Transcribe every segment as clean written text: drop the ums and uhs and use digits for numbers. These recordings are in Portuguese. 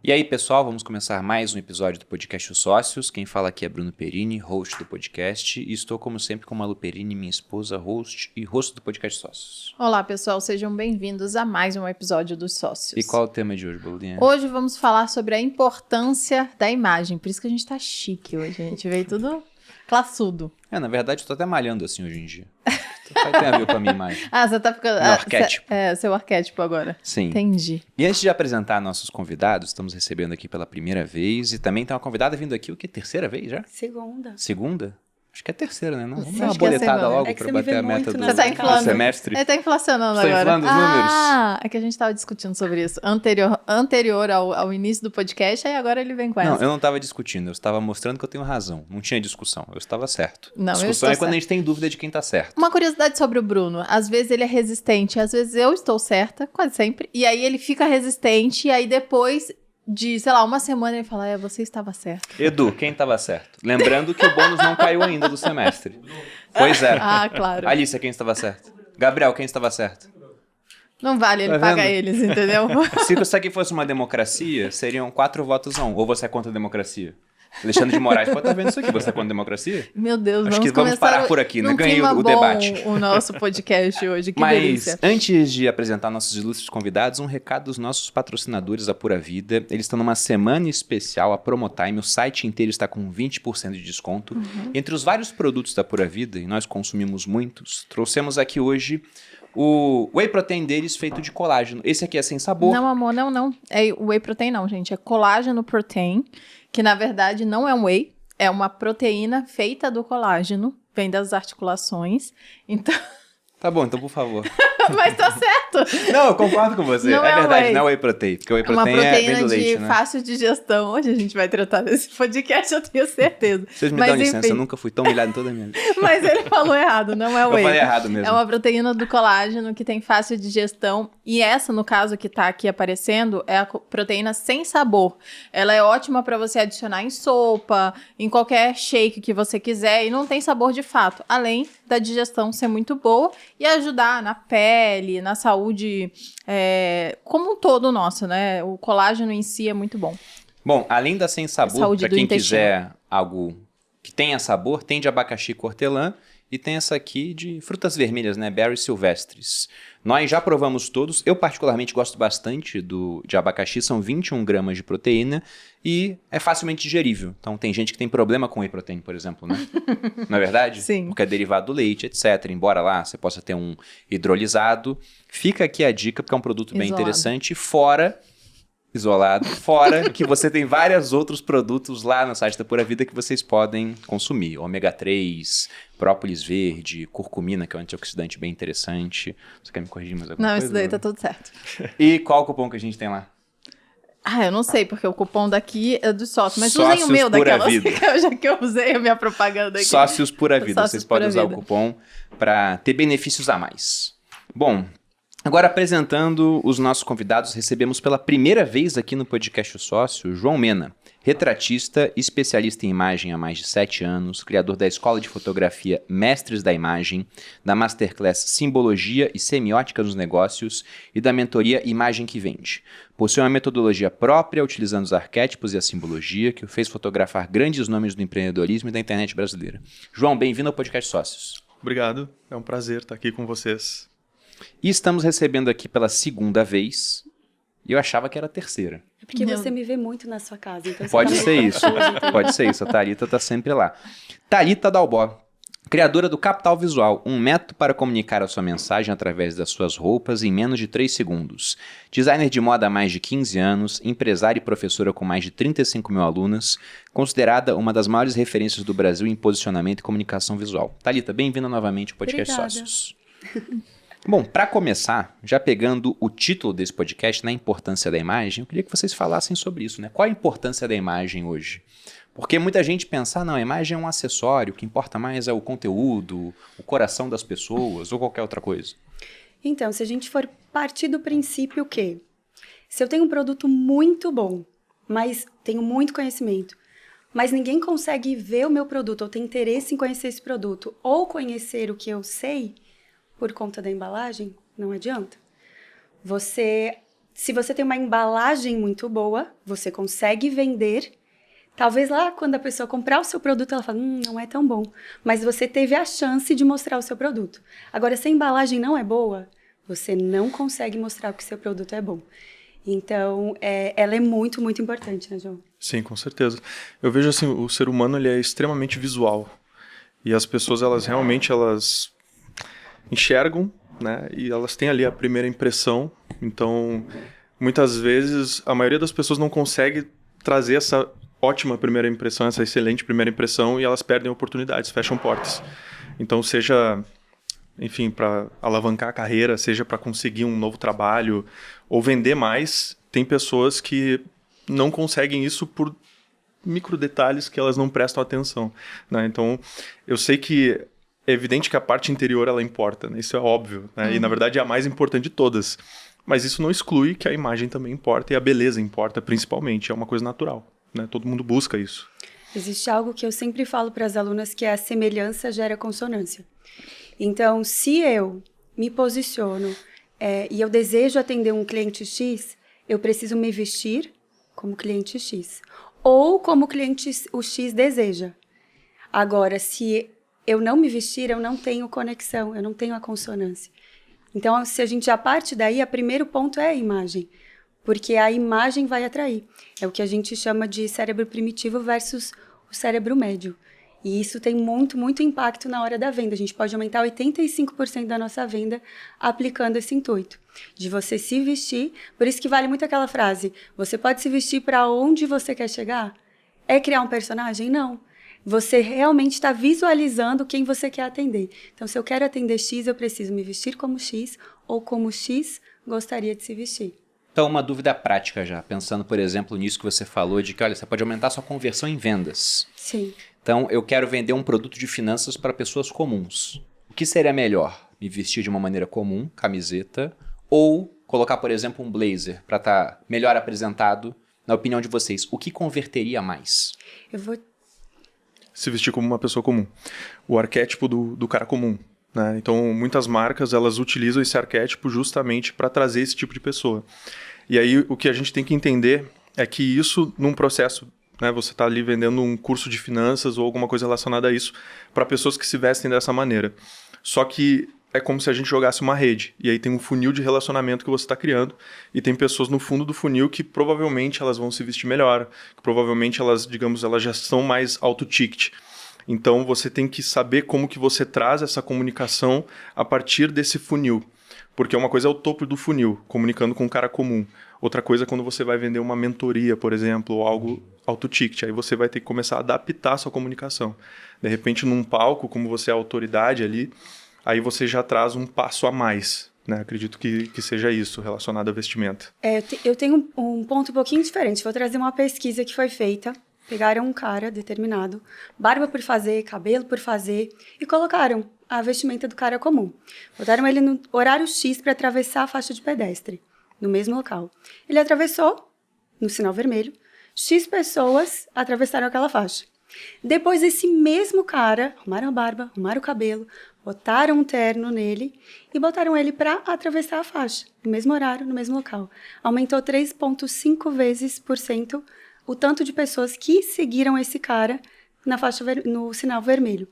E aí, pessoal, vamos começar mais um episódio do podcast Os Sócios. Quem fala aqui é Bruno Perini, host do podcast, e estou, como sempre, com Malu Perini, minha esposa, host e host do podcast Sócios. Olá, pessoal, sejam bem-vindos a mais um episódio dos Sócios. E qual é o tema de hoje, Bolinha? Hoje vamos falar sobre a importância da imagem, por isso que a gente tá chique hoje, a gente veio tudo classudo. Na verdade, eu tô até malhando assim hoje em dia. Vai ter a ver com a minha imagem. Você tá ficando... Meu arquétipo. Seu arquétipo agora. Sim. Entendi. E antes de apresentar nossos convidados, estamos recebendo aqui pela primeira vez, e também tem uma convidada vindo aqui, o que? Terceira vez já? Segunda? Acho que é terceira, né? Não, vamos Sim, dar uma acho que é boletada segunda. logo É que pra você me bater vê a meta muito do na Você tá inflando. semestre. Ele tá inflacionando Estou agora. inflando os números. É que a gente tava discutindo sobre isso anterior ao início do podcast, aí agora ele vem com essa. Não, eu não estava discutindo, eu estava mostrando que eu tenho razão. Não tinha discussão, eu estava certo. Não, eu Discussão estou é quando certo. a gente tem dúvida de quem tá certo. Uma curiosidade sobre o Bruno, às vezes ele é resistente, às vezes eu estou certa, quase sempre, e aí ele fica resistente, e aí depois de, sei lá, uma semana ele fala, você estava certo. Edu, quem estava certo? Lembrando que o bônus não caiu ainda do semestre. Pois é. Claro. Alicia, quem estava certo? Gabriel, quem estava certo? Não vale, ele Tá paga vendo? eles, entendeu? Se isso aqui fosse uma democracia, seriam 4 votos a 1. Ou você é contra a democracia? Alexandre de Moraes pode estar vendo isso aqui. Você é contra a democracia? Meu Deus, Acho que vamos parar por aqui, né? Ganhei o debate. O nosso podcast hoje, que Mas delícia. antes de apresentar nossos ilustres convidados, um recado dos nossos patrocinadores da Pura Vida. Eles estão numa semana especial, a Promotime. O site inteiro está com 20% de desconto. Entre os vários produtos da Pura Vida, e nós consumimos muitos, trouxemos aqui hoje o whey protein deles feito de colágeno. Esse aqui é sem sabor. Não, amor, não. É o whey protein não, gente. É colágeno protein, que na verdade não é um whey, é uma proteína feita do colágeno, vem das articulações. Então... Tá bom, então por favor. Mas tá certo. Não, eu concordo com você. Não é é verdade, whey. não é whey protein. Porque o whey É uma protein vem proteína do de leite, né? fácil digestão. Hoje a gente vai tratar desse podcast, eu tenho certeza. Vocês me Mas, dão licença, enfim. eu nunca fui tão humilhado em toda a minha vida. Mas ele falou errado, não é Eu whey. falei errado mesmo. É uma proteína do colágeno que tem fácil digestão. E essa, no caso que tá aqui aparecendo, é a proteína sem sabor. Ela é ótima para você adicionar em sopa, em qualquer shake que você quiser. E não tem sabor de fato. Além da digestão ser muito boa e ajudar na pele, na saúde como um todo nosso, né? O colágeno em si é muito bom. Bom, além da sem sabor, Saúde para do quem intestino. quiser algo que tenha sabor, tem de abacaxi hortelã e tem essa aqui de frutas vermelhas, né? Berries silvestres. Nós já provamos todos. Eu particularmente gosto bastante de abacaxi, são 21 gramas de proteína e é facilmente digerível. Então tem gente que tem problema com whey protein, por exemplo, né? Não é verdade? Sim. Porque é derivado do leite, etc. Embora lá você possa ter um hidrolisado. Fica aqui a dica, porque é um produto bem Isolado. interessante. Fora que você tem vários outros produtos lá no site da Pura Vida que vocês podem consumir. Ômega 3, própolis verde, curcumina, que é um antioxidante bem interessante. Você quer me corrigir mais alguma Não, coisa? isso daí tá tudo certo. E qual o cupom que a gente tem lá? Eu não sei, porque o cupom daqui é do sócio. Mas Sócios usem o meu Pura daquela, Vida. já que eu usei a minha propaganda aqui. Sócios Pura Vida. Sócios Vocês podem Pura usar Vida. o cupom para ter benefícios a mais. Bom, agora apresentando os nossos convidados, recebemos pela primeira vez aqui no podcast O Sócio, João Mena, retratista, especialista em imagem há mais de 7 anos, criador da Escola de Fotografia Mestres da Imagem, da Masterclass Simbologia e Semiótica nos Negócios e da mentoria Imagem que Vende. Possui uma metodologia própria, utilizando os arquétipos e a simbologia, que o fez fotografar grandes nomes do empreendedorismo e da internet brasileira. João, bem-vindo ao podcast Sócios. Obrigado, é um prazer estar aqui com vocês. E estamos recebendo aqui pela segunda vez, e eu achava que era a terceira. É porque Meu. você me vê muito na sua casa. Então você Pode tá ser meio isso, confuso, entendeu? pode ser isso. A Thalita tá sempre lá. Thalita Dalbó, criadora do Capital Visual, um método para comunicar a sua mensagem através das suas roupas em menos de 3 segundos. Designer de moda há mais de 15 anos, empresária e professora com mais de 35 mil alunas, considerada uma das maiores referências do Brasil em posicionamento e comunicação visual. Thalita, bem-vinda novamente ao podcast Obrigada. Sócios. Bom, para começar, já pegando o título desse podcast, na importância da imagem, eu queria que vocês falassem sobre isso, né? Qual a importância da imagem hoje? Porque muita gente pensa, não, a imagem é um acessório, o que importa mais é o conteúdo, o coração das pessoas ou qualquer outra coisa. Então, se a gente for partir do princípio que se eu tenho um produto muito bom, mas tenho muito conhecimento, mas ninguém consegue ver o meu produto ou tem interesse em conhecer esse produto ou conhecer o que eu sei por conta da embalagem, não adianta. Você Se você tem uma embalagem muito boa, você consegue vender. Talvez lá, quando a pessoa comprar o seu produto, ela fala, não é tão bom. Mas você teve a chance de mostrar o seu produto. Agora, se a embalagem não é boa, você não consegue mostrar que o seu produto é bom. Então, ela é muito, muito importante, né, João? Sim, com certeza. Eu vejo assim, o ser humano ele é extremamente visual. E as pessoas, elas realmente enxergam, né? E elas têm ali a primeira impressão. Então, muitas vezes, a maioria das pessoas não consegue trazer essa ótima primeira impressão, essa excelente primeira impressão, e elas perdem oportunidades, fecham portas. Então, seja, enfim, para alavancar a carreira, seja para conseguir um novo trabalho ou vender mais, tem pessoas que não conseguem isso por micro detalhes que elas não prestam atenção, né? Então, eu sei que é evidente que a parte interior ela importa, né? Isso é óbvio, né? E na verdade é a mais importante de todas. Mas isso não exclui que a imagem também importa e a beleza importa principalmente, é uma coisa natural, né? Todo mundo busca isso. Existe algo que eu sempre falo para as alunas que é a semelhança gera consonância. Então, se eu me posiciono e eu desejo atender um cliente X, eu preciso me vestir como cliente X. Ou como o X deseja. Agora, se eu não me vestir, eu não tenho conexão, eu não tenho a consonância. Então, se a gente já parte daí, o primeiro ponto é a imagem. Porque a imagem vai atrair. É o que a gente chama de cérebro primitivo versus o cérebro médio. E isso tem muito, muito impacto na hora da venda. A gente pode aumentar 85% da nossa venda aplicando esse intuito. De você se vestir. Por isso que vale muito aquela frase. Você pode se vestir para onde você quer chegar? É criar um personagem? Não. Você realmente está visualizando quem você quer atender. Então, se eu quero atender X, eu preciso me vestir como X ou como X gostaria de se vestir. Então, uma dúvida prática já, pensando, por exemplo, nisso que você falou, de que, olha, você pode aumentar sua conversão em vendas. Sim. Então, eu quero vender um produto de finanças para pessoas comuns. O que seria melhor? Me vestir de uma maneira comum, camiseta, ou colocar, por exemplo, um blazer para estar melhor apresentado? Na opinião de vocês, o que converteria mais? Eu vou... Se vestir como uma pessoa comum. O arquétipo do cara comum, né? Então, muitas marcas, elas utilizam esse arquétipo justamente para trazer esse tipo de pessoa. E aí, o que a gente tem que entender é que isso, num processo, né, você está ali vendendo um curso de finanças ou alguma coisa relacionada a isso para pessoas que se vestem dessa maneira. Só que é como se a gente jogasse uma rede. E aí tem um funil de relacionamento que você está criando. E tem pessoas no fundo do funil que provavelmente elas vão se vestir melhor. Que provavelmente elas, digamos, elas já são mais alto ticket. Então você tem que saber como que você traz essa comunicação a partir desse funil. Porque uma coisa é o topo do funil, comunicando com um cara comum. Outra coisa é quando você vai vender uma mentoria, por exemplo, ou algo alto ticket. Aí você vai ter que começar a adaptar a sua comunicação. De repente, num palco, como você é a autoridade ali, aí você já traz um passo a mais, né? Acredito que seja isso, relacionado à vestimenta. Eu tenho um ponto um pouquinho diferente. Vou trazer uma pesquisa que foi feita. Pegaram um cara determinado, barba por fazer, cabelo por fazer, e colocaram a vestimenta do cara comum. Botaram ele no horário X para atravessar a faixa de pedestre, no mesmo local. Ele atravessou, no sinal vermelho, X pessoas atravessaram aquela faixa. Depois, esse mesmo cara, arrumaram a barba, arrumaram o cabelo, botaram um terno nele e botaram ele para atravessar a faixa, no mesmo horário, no mesmo local. Aumentou 3,5 vezes o tanto de pessoas que seguiram esse cara na faixa no sinal vermelho.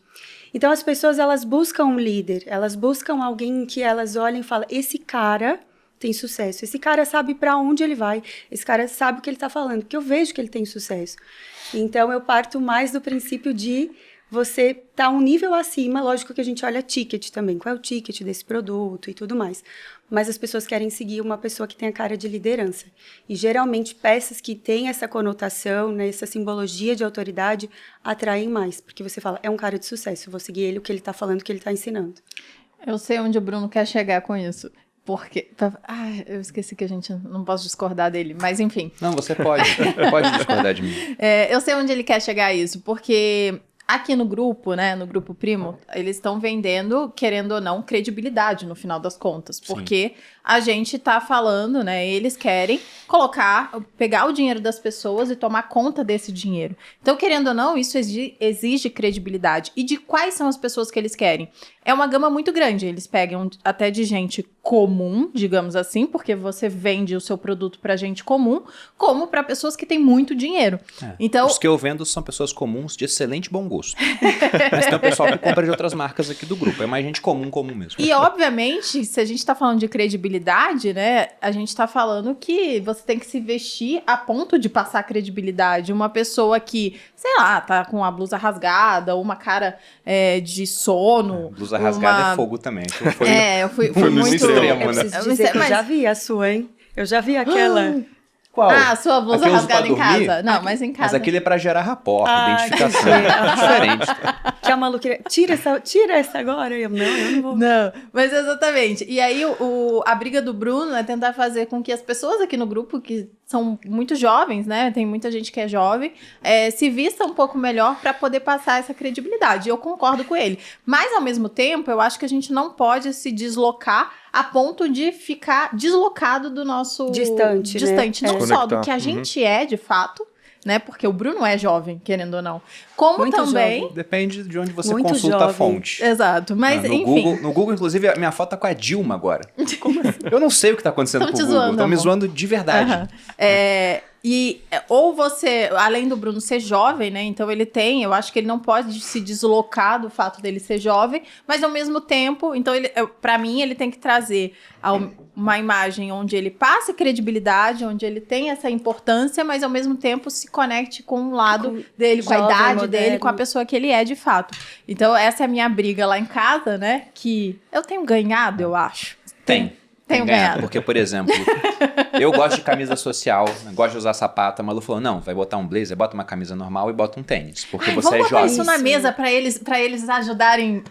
Então, as pessoas, elas buscam um líder, elas buscam alguém que elas olhem e falam, esse cara tem sucesso, esse cara sabe para onde ele vai, esse cara sabe o que ele está falando, porque eu vejo que ele tem sucesso. Então, eu parto mais do princípio de você tá um nível acima, lógico que a gente olha ticket também, qual é o ticket desse produto e tudo mais. Mas as pessoas querem seguir uma pessoa que tem a cara de liderança. E geralmente peças que têm essa conotação, né, essa simbologia de autoridade, atraem mais. Porque você fala, é um cara de sucesso, eu vou seguir ele, o que ele está falando, o que ele está ensinando. Eu sei onde o Bruno quer chegar com isso. Porque... eu esqueci que a gente não posso discordar dele, mas enfim. Não, você pode discordar de mim. Eu sei onde ele quer chegar a isso, porque... Aqui no grupo, né, no Grupo Primo, eles estão vendendo, querendo ou não, credibilidade no final das contas. Porque a gente tá falando, né, eles querem pegar o dinheiro das pessoas e tomar conta desse dinheiro. Então, querendo ou não, isso exige credibilidade. E de quais são as pessoas que eles querem? É uma gama muito grande. Eles pegam até de gente comum, digamos assim, porque você vende o seu produto pra gente comum, como para pessoas que têm muito dinheiro. Então, os que eu vendo são pessoas comuns de excelente bom gosto. Mas tem o pessoal que compra de outras marcas aqui do grupo. É mais gente comum mesmo. E, obviamente, se a gente tá falando de credibilidade, né, a gente tá falando que você tem que se vestir a ponto de passar credibilidade. Uma pessoa que, sei lá, tá com a blusa rasgada, ou uma cara de sono. Blusa rasgada é fogo também. Então eu fui foi muito... extremo, Eu né? preciso dizer que eu já vi a sua, hein? Eu já vi aquela... Qual? Ah, a sua blusa Aqueles rasgada pra em dormir? casa. Não, mas em casa. Mas aquilo é pra gerar rapport, Ah, identificação. entendi. Diferente. Que a maluqueira... Tira essa agora. Eu não vou. Não, mas exatamente. E aí, a briga do Bruno é tentar fazer com que as pessoas aqui no grupo, que são muito jovens, né? Tem muita gente que é jovem, se vista um pouco melhor para poder passar essa credibilidade. Eu concordo com ele. Mas, ao mesmo tempo, eu acho que a gente não pode se deslocar a ponto de ficar deslocado do nosso... Distante, né? Não só do que a gente é, de fato, né? Porque o Bruno é jovem, querendo ou não. Como Muito também... jovem. Depende de onde você Muito consulta a jovem. fonte. Exato, mas no enfim... No Google, inclusive, a minha foto tá com a Dilma agora. Como assim? Eu não sei o que tá acontecendo Tão com te o Google. zoando, Estão me amor. zoando de verdade. Aham. E ou você, além do Bruno ser jovem, né? Então ele tem, eu acho que ele não pode se deslocar do fato dele ser jovem, mas ao mesmo tempo, então para mim ele tem que trazer uma imagem onde ele passe credibilidade, onde ele tem essa importância, mas ao mesmo tempo se conecte com o lado dele, com a jovem, idade moderno. dele, com a pessoa que ele é de fato. Então essa é a minha briga lá em casa, né? Que eu tenho ganhado, eu acho. Tenho ganhado. Porque, por exemplo, eu gosto de camisa social, gosto de usar sapato. A Malu falou, não, vai botar um blazer, bota uma camisa normal e bota um tênis. Porque você é vamos botar jovem. isso na mesa pra eles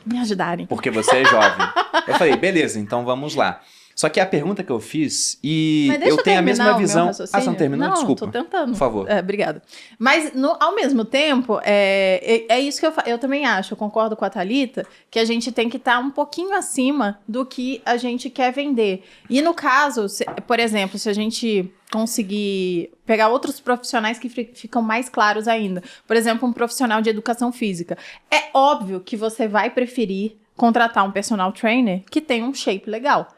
me ajudarem. Porque você é jovem. Eu falei, beleza, então vamos lá. Só que a pergunta que eu fiz, e Mas deixa eu tenho a mesma terminar o visão... meu raciocínio. você não terminou? Não, Desculpa. tô tentando. Por favor. Obrigada. Mas, ao mesmo tempo, é isso que eu também acho, eu concordo com a Thalita, que a gente tem que estar um pouquinho acima do que a gente quer vender. E no caso, por exemplo, se a gente conseguir pegar outros profissionais que ficam mais claros ainda. Por exemplo, um profissional de educação física. É óbvio que você vai preferir contratar um personal trainer que tem um shape legal.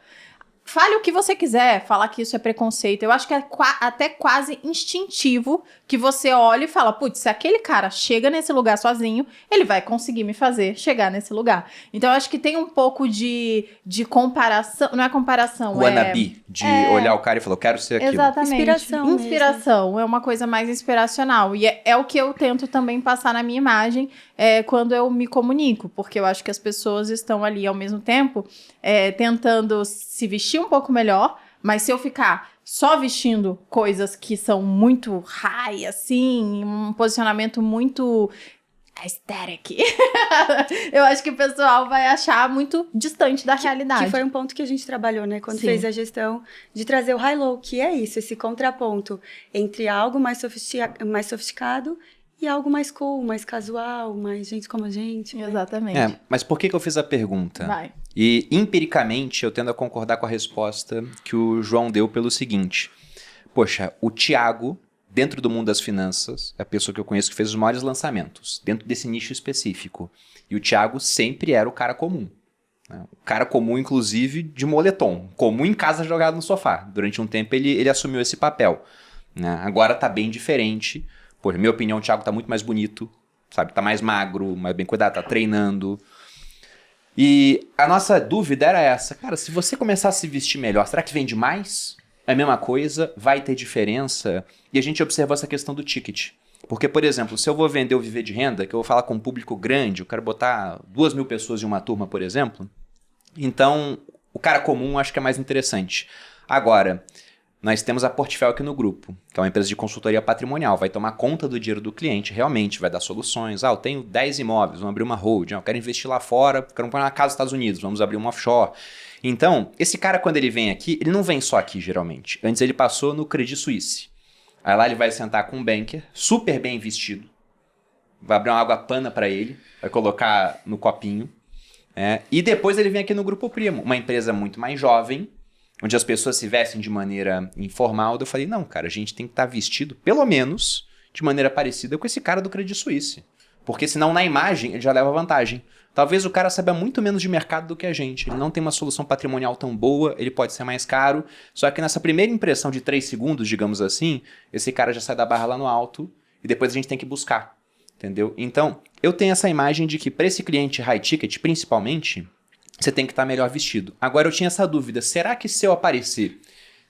Fale o que você quiser, falar que isso é preconceito. Eu acho que é até quase instintivo que você olha e fala, putz, se aquele cara chega nesse lugar sozinho, ele vai conseguir me fazer chegar nesse lugar. Então, eu acho que tem um pouco de comparação, não é comparação, Wannabe, de olhar o cara e falar, eu quero ser aquilo. Exatamente. Inspiração É uma coisa mais inspiracional. E é o que eu tento também passar na minha imagem quando eu me comunico. Porque eu acho que as pessoas estão ali, ao mesmo tempo, tentando se vestir um pouco melhor. Mas se eu ficar só vestindo coisas que são muito high, assim, um posicionamento muito aesthetic, eu acho que o pessoal vai achar muito distante da realidade. Que foi um ponto que a gente trabalhou, né? Quando Sim. fez a gestão de trazer o high-low, que é isso, esse contraponto entre algo mais sofisticado e algo mais cool, mais casual, mais gente como a gente. Né? Exatamente. Mas por que eu fiz a pergunta? Vai. E, empiricamente, eu tendo a concordar com a resposta que o João deu pelo seguinte. Poxa, o Thiago, dentro do mundo das finanças, é a pessoa que eu conheço que fez os maiores lançamentos, dentro desse nicho específico. E o Thiago sempre era o cara comum. Né? O cara comum, inclusive, de moletom. Comum em casa, jogado no sofá. Durante um tempo, ele assumiu esse papel. Né? Agora tá bem diferente. Poxa, na minha opinião, o Thiago tá muito mais bonito, sabe? Tá mais magro, mais bem cuidado, tá treinando. E a nossa dúvida era essa. Cara, se você começar a se vestir melhor, será que vende mais? É a mesma coisa? Vai ter diferença? E a gente observou essa questão do ticket. Porque, por exemplo, se eu vou vender o Viver de Renda, que eu vou falar com um público grande, eu quero botar 2.000 pessoas em uma turma, por exemplo, então o cara comum acho que é mais interessante. Agora, nós temos a Portfel aqui no grupo, que é uma empresa de consultoria patrimonial, vai tomar conta do dinheiro do cliente, realmente, vai dar soluções. Eu tenho 10 imóveis, vamos abrir uma hold, eu quero investir lá fora, quero comprar uma casa nos Estados Unidos, vamos abrir uma offshore. Então, esse cara quando ele vem aqui, ele não vem só aqui geralmente. Antes ele passou no Credit Suisse. Aí lá ele vai sentar com um banker, super bem vestido, vai abrir uma água pana para ele, vai colocar no copinho, e depois ele vem aqui no Grupo Primo, uma empresa muito mais jovem, onde as pessoas se vestem de maneira informal. Eu falei, não, cara, a gente tem que estar vestido, pelo menos, de maneira parecida com esse cara do Credit Suisse. Porque senão na imagem ele já leva vantagem. Talvez o cara saiba muito menos de mercado do que a gente. Ele não tem uma solução patrimonial tão boa, ele pode ser mais caro. Só que nessa primeira impressão de 3 segundos, digamos assim, esse cara já sai da barra lá no alto e depois a gente tem que buscar. Entendeu? Então, eu tenho essa imagem de que para esse cliente high ticket, principalmente, você tem que estar melhor vestido. Agora eu tinha essa dúvida, será que se eu aparecer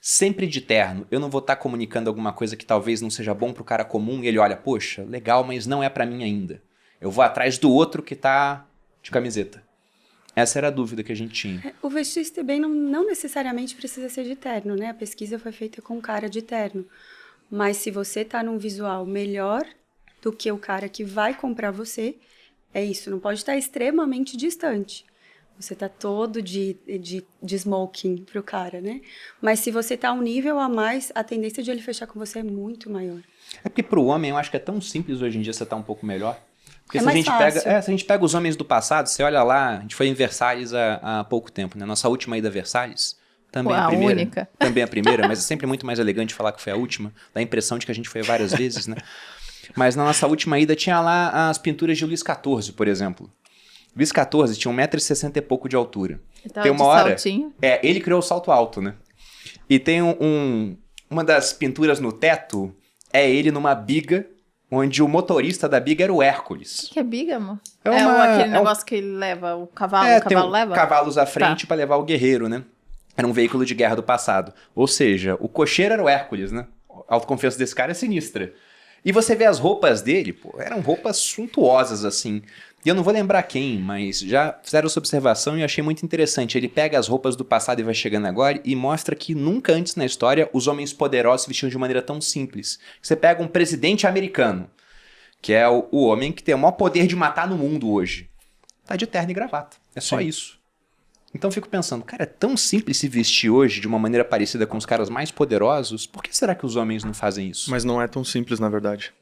sempre de terno, eu não vou estar comunicando alguma coisa que talvez não seja bom para o cara comum e ele olha, poxa, legal, mas não é para mim ainda. Eu vou atrás do outro que tá de camiseta. Essa era a dúvida que a gente tinha. O vestir-se bem não necessariamente precisa ser de terno, né? A pesquisa foi feita com cara de terno. Mas se você tá num visual melhor do que o cara que vai comprar você, é isso. Não pode estar extremamente distante. Você tá todo de smoking pro cara, né? Mas se você tá um nível a mais, a tendência de ele fechar com você é muito maior. É porque pro homem eu acho que é tão simples hoje em dia você tá um pouco melhor. Porque É se a mais gente fácil. pega, se a gente pega os homens do passado, você olha lá, a gente foi em Versalhes há pouco tempo, né? Nossa última ida a Versalhes, também Pô, a a primeira. única. Também a primeira, mas é sempre muito mais elegante falar que foi a última. Dá a impressão de que a gente foi várias vezes, né? Mas na nossa última ida tinha lá as pinturas de Luís XIV, por exemplo. Luís XIV tinha 1,60 m e pouco de altura. Então, Tem uma de hora... saltinho. Ele criou o salto alto, né? E tem uma das pinturas no teto, é ele numa biga, onde o motorista da biga era o Hércules. O que é bígamo? É É, uma- aquele é um- negócio que ele leva o cavalo, o tem cavalo leva? cavalos à frente pra levar o guerreiro, né? Era um veículo de guerra do passado. Ou seja, o cocheiro era o Hércules, né? A autoconfiança desse cara é sinistra. E você vê as roupas dele, pô, eram roupas suntuosas, assim. E eu não vou lembrar quem, mas já fizeram essa observação e eu achei muito interessante. Ele pega as roupas do passado e vai chegando agora e mostra que nunca antes na história os homens poderosos se vestiam de maneira tão simples. Você pega um presidente americano, que é o homem que tem o maior poder de matar no mundo hoje. Tá de terno e gravata. É só Sim. isso. Então eu fico pensando, cara, é tão simples se vestir hoje de uma maneira parecida com os caras mais poderosos, por que será que os homens não fazem isso? Mas não é tão simples, na verdade.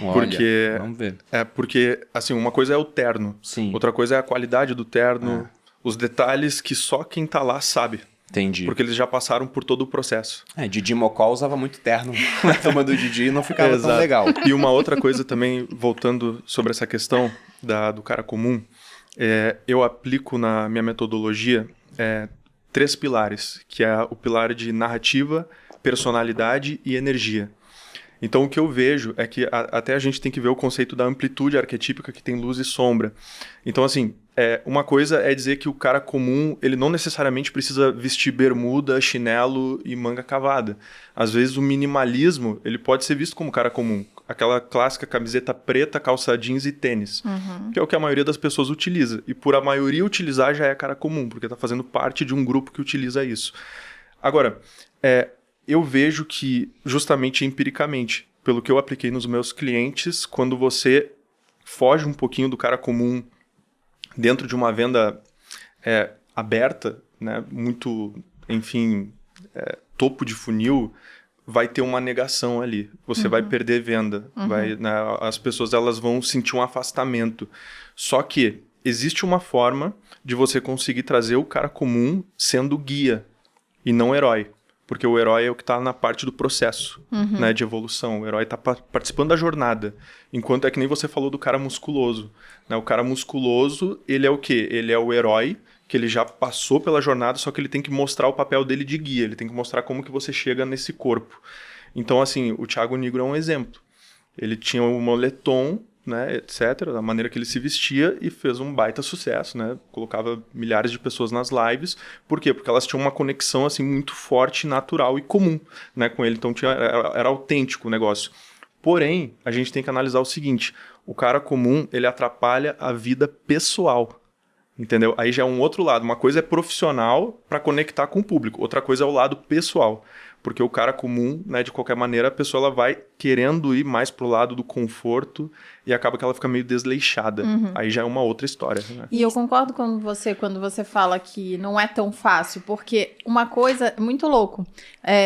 Olha, porque- vamos ver. É porque, assim, uma coisa é o terno. Sim, Outra coisa é a qualidade do terno, os detalhes que só quem tá lá sabe. entendi. Porque eles já passaram por todo o processo. Didi Mocó usava muito terno na turma do Didi e não ficava tão Exato. legal. E uma outra coisa também, voltando sobre essa questão do cara comum, eu aplico na minha metodologia 3 pilares, que é o pilar de narrativa, personalidade e energia. Então, o que eu vejo é que até a gente tem que ver o conceito da amplitude arquetípica que tem luz e sombra. Então, assim, uma coisa é dizer que o cara comum, ele não necessariamente precisa vestir bermuda, chinelo e manga cavada. Às vezes, o minimalismo, ele pode ser visto como cara comum. Aquela clássica camiseta preta, calça jeans e tênis, que é o que a maioria das pessoas utiliza. E por a maioria utilizar já é cara comum, porque está fazendo parte de um grupo que utiliza isso. Agora, eu vejo que, justamente empiricamente, pelo que eu apliquei nos meus clientes, quando você foge um pouquinho do cara comum dentro de uma venda aberta, né, muito, enfim, topo de funil, vai ter uma negação ali. Você vai perder venda. As pessoas elas vão sentir um afastamento. Só que existe uma forma de você conseguir trazer o cara comum sendo guia e não herói. Porque o herói é o que está na parte do processo, né, de evolução. O herói está participando da jornada. Enquanto é que nem você falou do cara musculoso. Né? O cara musculoso, ele é o quê? Ele é o herói, que ele já passou pela jornada, só que ele tem que mostrar o papel dele de guia. Ele tem que mostrar como que você chega nesse corpo. Então, assim, o Thiago Nigro é um exemplo. Ele tinha um moletom, né, etc., da maneira que ele se vestia e fez um baita sucesso, né? Colocava milhares de pessoas nas lives. Por quê? Porque elas tinham uma conexão assim muito forte, natural e comum, né, com ele. Então era autêntico o negócio. Porém, a gente tem que analisar o seguinte: o cara comum, ele atrapalha a vida pessoal. Entendeu? Aí já é um outro lado. Uma coisa é profissional para conectar com o público. Outra coisa é o lado pessoal. Porque o cara comum, né, de qualquer maneira, a pessoa ela vai querendo ir mais pro lado do conforto e acaba que ela fica meio desleixada. Aí já é uma outra história. Né? E eu concordo com você quando você fala que não é tão fácil, porque uma coisa muito louco,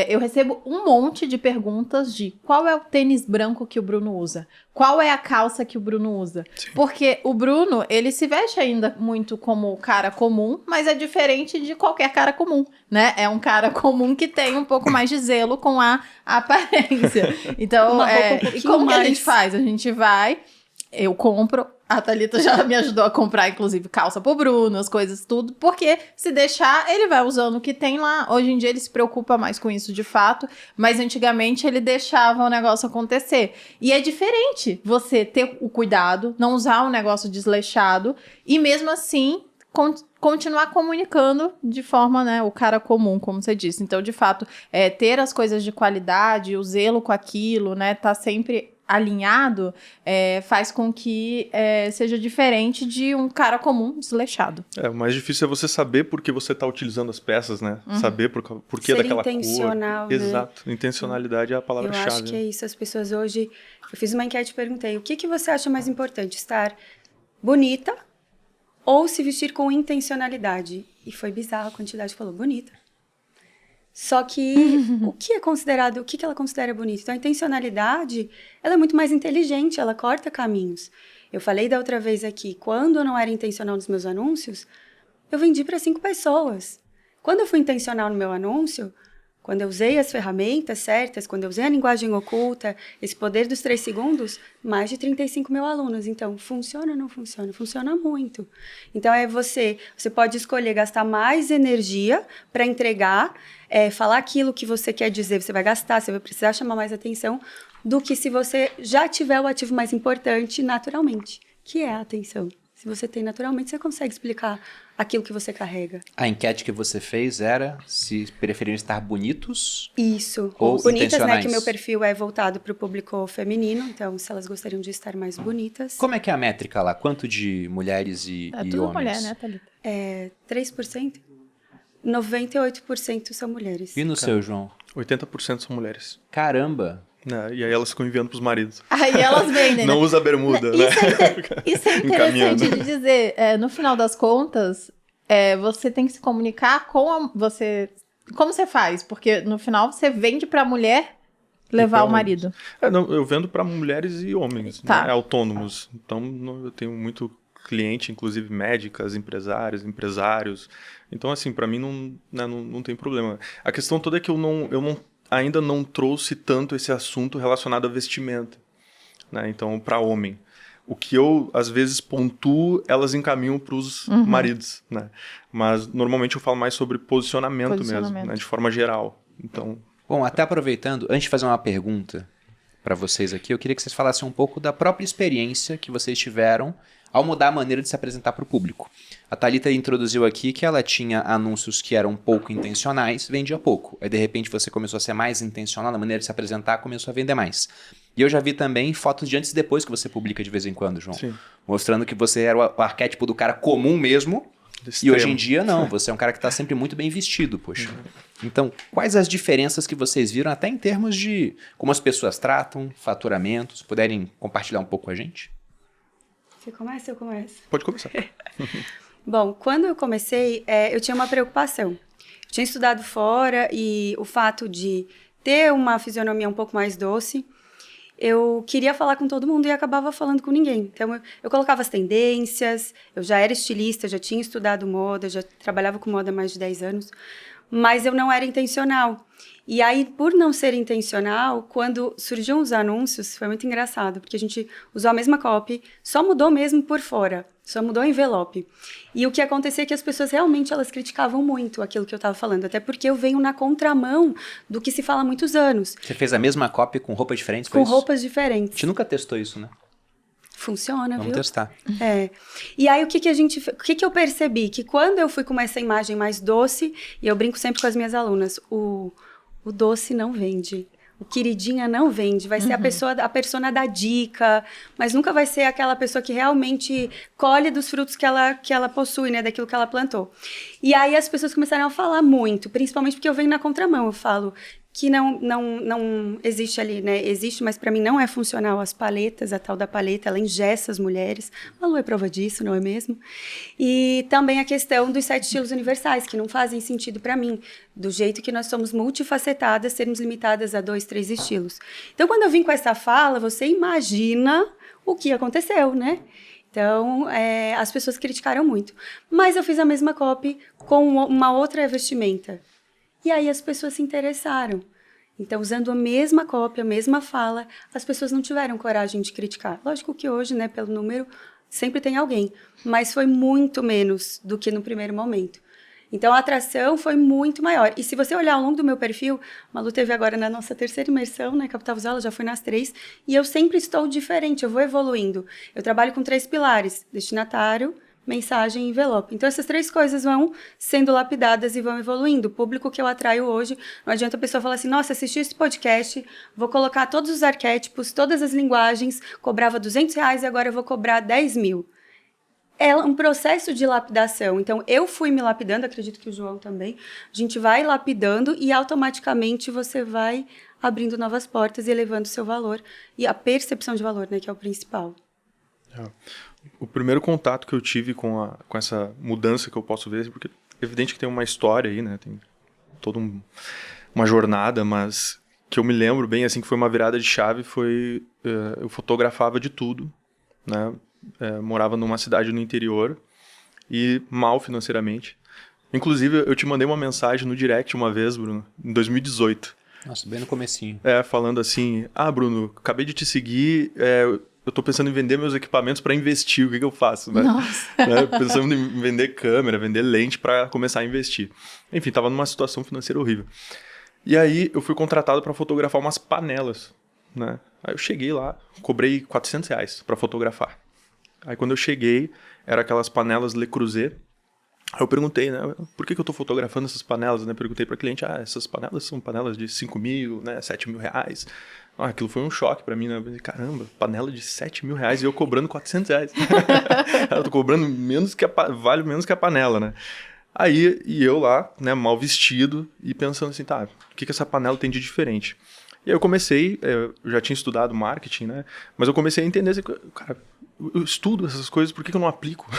eu recebo um monte de perguntas de qual é o tênis branco que o Bruno usa, qual é a calça que o Bruno usa. Sim. Porque o Bruno, ele se veste ainda muito como cara comum, mas é diferente de qualquer cara comum, né? É um cara comum que tem um pouco mais de zelo com a aparência. Então, Uma roupa um e pouquinho como que a mais. gente faz? A gente vai... Eu compro A Thalita já me ajudou a comprar, inclusive, calça pro Bruno, as coisas, tudo. Porque se deixar, ele vai usando o que tem lá. Hoje em dia ele se preocupa mais com isso de fato. Mas antigamente ele deixava o negócio acontecer. E é diferente você ter o cuidado, não usar um negócio desleixado. E mesmo assim, continuar comunicando de forma, né, o cara comum, como você disse. Então, de fato, ter as coisas de qualidade, o zelo com aquilo, né, tá sempre alinhado, faz com que seja diferente de um cara comum desleixado. O mais difícil é você saber por que você está utilizando as peças, né? Saber por que daquela cor. Intencional, né? Exato. Intencionalidade é a palavra-chave. Eu acho que é isso. As pessoas hoje... Eu fiz uma enquete e perguntei, o que você acha mais importante? Estar bonita ou se vestir com intencionalidade? E foi bizarro a quantidade, falou bonita. Só que o que ela considera bonito? Então, a intencionalidade, ela é muito mais inteligente, ela corta caminhos. Eu falei da outra vez aqui, quando eu não era intencional nos meus anúncios, eu vendi para 5 pessoas. Quando eu fui intencional no meu anúncio, quando eu usei as ferramentas certas, quando eu usei a linguagem oculta, esse poder dos 3 segundos, mais de 35 mil alunos. Então, funciona ou não funciona? Funciona muito. Então, você pode escolher gastar mais energia para entregar, falar aquilo que você quer dizer, você vai gastar, você vai precisar chamar mais atenção, do que se você já tiver o ativo mais importante naturalmente, que é a atenção. Se você tem naturalmente, você consegue explicar aquilo que você carrega. A enquete que você fez era se preferiam estar bonitos Isso. ou bonitas, intencionais. né? Que o meu perfil é voltado para o público feminino. Então, se elas gostariam de estar mais bonitas... Como é que é a métrica lá? Quanto de mulheres e tudo homens? mulher, né, Thalita? 3%? 98% são mulheres. E no seu, João? 80% são mulheres. Caramba! E aí elas ficam enviando pros maridos. Aí elas vendem, Não né? usa bermuda, né? Isso é interessante de dizer. No final das contas, você tem que se comunicar com você. Como você faz? Porque no final você vende pra mulher levar o marido. Eu vendo para mulheres e homens, Tá. né, autônomos. Então, eu tenho muito cliente, inclusive médicas, empresários. Então, assim, para mim não tem problema. A questão toda é que eu ainda não trouxe tanto esse assunto relacionado a vestimenta, né? Então, para homem. O que eu, às vezes, pontuo, elas encaminham para os maridos, né? Mas, normalmente, eu falo mais sobre posicionamento mesmo, né? De forma geral. Então... Bom, até aproveitando, antes de fazer uma pergunta para vocês aqui, eu queria que vocês falassem um pouco da própria experiência que vocês tiveram ao mudar a maneira de se apresentar para o público. A Thalita introduziu aqui que ela tinha anúncios que eram pouco intencionais, vendia pouco. Aí, de repente, você começou a ser mais intencional na maneira de se apresentar, começou a vender mais. E eu já vi também fotos de antes e depois que você publica de vez em quando, João. Sim. Mostrando que você era o arquétipo do cara comum mesmo. Extremo. E hoje em dia, não. Você é um cara que está sempre muito bem vestido, poxa. Então, quais as diferenças que vocês viram, até em termos de como as pessoas tratam, faturamentos? Puderem compartilhar um pouco com a gente? Você começa ou eu começo? Pode começar. Bom, quando eu comecei, eu tinha uma preocupação. Eu tinha estudado fora e o fato de ter uma fisionomia um pouco mais doce, eu queria falar com todo mundo e acabava falando com ninguém. Então, eu colocava as tendências, eu já era estilista, já tinha estudado moda, já trabalhava com moda há mais de 10 anos, mas eu não era intencional. E aí, por não ser intencional, quando surgiam os anúncios, foi muito engraçado, porque a gente usou a mesma copy, só mudou mesmo por fora, só mudou o envelope. E o que acontecia é que as pessoas realmente elas criticavam muito aquilo que eu estava falando, até porque eu venho na contramão do que se fala há muitos anos. Você fez a mesma cópia com roupas diferentes? Com roupas diferentes. A gente nunca testou isso, né? Funciona, Vamos viu? testar. E aí, o que eu percebi? Que quando eu fui com essa imagem mais doce, e eu brinco sempre com as minhas alunas, o doce não vende. O queridinha não vende. Vai ser a persona da dica, mas nunca vai ser aquela pessoa que realmente colhe dos frutos que ela possui, né? Daquilo que ela plantou. E aí, as pessoas começaram a falar muito, principalmente porque eu venho na contramão. Eu falo que não existe ali, né? Existe, mas para mim não é funcional as paletas, a tal da paleta, ela engessa as mulheres. A Lu é prova disso, não é mesmo? E também a questão dos 7 estilos universais, que não fazem sentido para mim, do jeito que nós somos multifacetadas, sermos limitadas a 2, 3 estilos. Então, quando eu vim com essa fala, você imagina o que aconteceu, né? Então, as pessoas criticaram muito. Mas eu fiz a mesma copy com uma outra vestimenta. E aí as pessoas se interessaram. Então, usando a mesma cópia, a mesma fala, as pessoas não tiveram coragem de criticar. Lógico que hoje, né, pelo número, sempre tem alguém. Mas foi muito menos do que no primeiro momento. Então, a atração foi muito maior. E se você olhar ao longo do meu perfil, Malu teve agora na nossa terceira imersão, né, Capital Visual, ela já foi nas 3, e eu sempre estou diferente, eu vou evoluindo. Eu trabalho com 3 pilares, destinatário, mensagem e envelope. Então, essas 3 coisas vão sendo lapidadas e vão evoluindo. O público que eu atraio hoje, não adianta a pessoa falar assim, nossa, assisti esse podcast, vou colocar todos os arquétipos, todas as linguagens, cobrava R$200 e agora eu vou cobrar 10 mil. É um processo de lapidação. Então, eu fui me lapidando, acredito que o João também. A gente vai lapidando e automaticamente você vai abrindo novas portas e elevando o seu valor. E a percepção de valor, né, que é o principal. O primeiro contato que eu tive com essa mudança que eu posso ver, porque é evidente que tem uma história aí, né? Tem toda uma jornada, mas que eu me lembro bem, assim, que foi uma virada de chave, foi... eu fotografava de tudo, né? Morava numa cidade no interior e mal financeiramente. Inclusive, eu te mandei uma mensagem no direct uma vez, Bruno, em 2018. Nossa, bem no comecinho. Falando assim, Bruno, acabei de te seguir, eu tô pensando em vender meus equipamentos para investir, o que eu faço? Né? Nossa. Pensando em vender câmera, vender lente para começar a investir. Enfim, tava numa situação financeira horrível. E aí, eu fui contratado para fotografar umas panelas, né? Aí eu cheguei lá, cobrei R$400 para fotografar. Aí quando eu cheguei, eram aquelas panelas Le Creuset. Aí eu perguntei, né, por que eu tô fotografando essas panelas, né? Perguntei para cliente, essas panelas são panelas de 5 mil, né, 7 mil reais. Aquilo foi um choque para mim, né? Eu falei, caramba, panela de 7 mil reais e eu cobrando R$400. Eu tô cobrando vale menos que a panela, né? Aí, e eu lá, né, mal vestido e pensando assim, o que essa panela tem de diferente? E aí eu comecei, eu já tinha estudado marketing, né? Mas eu comecei a entender assim, cara, eu estudo essas coisas, por que eu não aplico?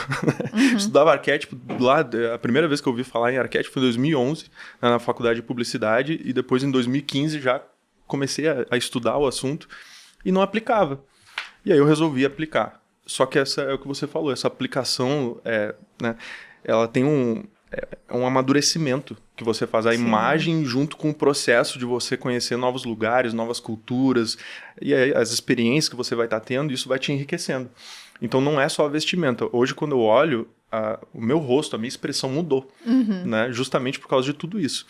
Uhum. Estudava arquétipo lá, a primeira vez que eu ouvi falar em arquétipo foi em 2011, na faculdade de publicidade, e depois em 2015 já comecei a estudar o assunto e não aplicava. E aí eu resolvi aplicar. Só que essa é o que você falou, essa aplicação, né, ela tem um amadurecimento que você faz, a Sim. imagem junto com o processo de você conhecer novos lugares, novas culturas, e aí, as experiências que você vai estar tendo, isso vai te enriquecendo. Então não é só a vestimenta. Hoje, quando eu olho, o meu rosto, a minha expressão mudou, né? Justamente por causa de tudo isso.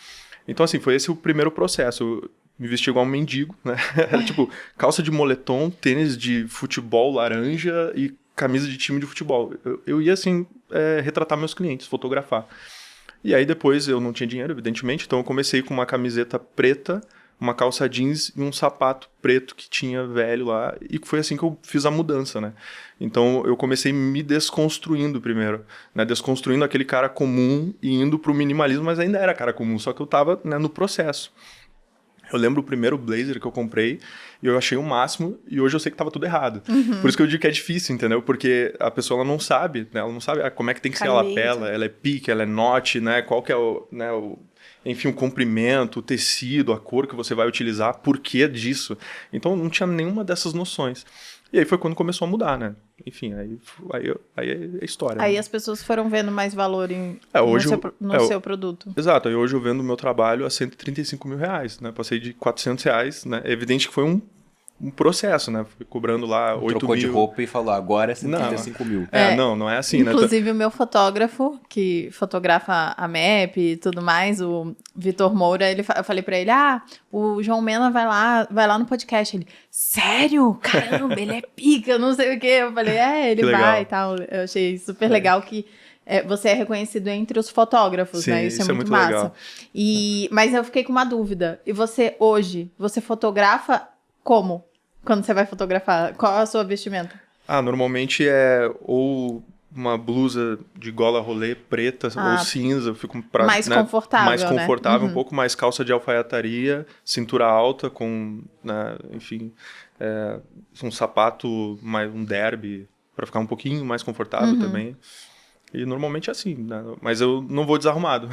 Então, assim, foi esse o primeiro processo. Eu me vesti igual um mendigo, né? Era tipo calça de moletom, tênis de futebol laranja e camisa de time de futebol. Eu ia, assim, retratar meus clientes, fotografar. E aí depois eu não tinha dinheiro, evidentemente, então eu comecei com uma camiseta preta, uma calça jeans e um sapato preto que tinha velho lá, e foi assim que eu fiz a mudança, né? Então eu comecei me desconstruindo primeiro, né? Desconstruindo aquele cara comum e indo pro minimalismo, mas ainda era cara comum, só que eu tava, né, no processo. Eu lembro o primeiro blazer que eu comprei e eu achei o máximo e hoje eu sei que tava tudo errado. Por isso que eu digo que é difícil, entendeu? Porque a pessoa ela não sabe, né? Ela não sabe como é que tem que ser a lapela, ela é pique, ela é note, né? Qual que é enfim, o comprimento, o tecido, a cor que você vai utilizar, por que disso. Então não tinha nenhuma dessas noções. E aí foi quando começou a mudar, né? Enfim, aí é história. Aí né? as pessoas foram vendo mais valor no seu produto. Exato, aí hoje eu vendo o meu trabalho a R$135 mil, né? Passei de R$400, né? É evidente que foi um processo, né? Fui cobrando lá 8 mil. Trocou de roupa e falou, agora é 135 mil. Não é assim, inclusive, né? o meu fotógrafo, que fotografa a MEP e tudo mais, o Vitor Moura, eu falei pra ele, o João Mena vai lá no podcast. Ele, sério? Caramba, ele é pica, não sei o quê. Eu falei, ele vai e tal. Eu achei super legal que você é reconhecido entre os fotógrafos, Sim, né? Isso é muito massa. Legal. Mas eu fiquei com uma dúvida. E você, hoje, você fotografa como? Quando você vai fotografar? Qual é a sua vestimenta? Normalmente é ou uma blusa de gola rolê preta ou cinza. Eu fico mais confortável, mais confortável, né? um pouco mais calça de alfaiataria, cintura alta com, né, enfim, um sapato, um derby, para ficar um pouquinho mais confortável também. E normalmente é assim, né? Mas eu não vou desarrumado.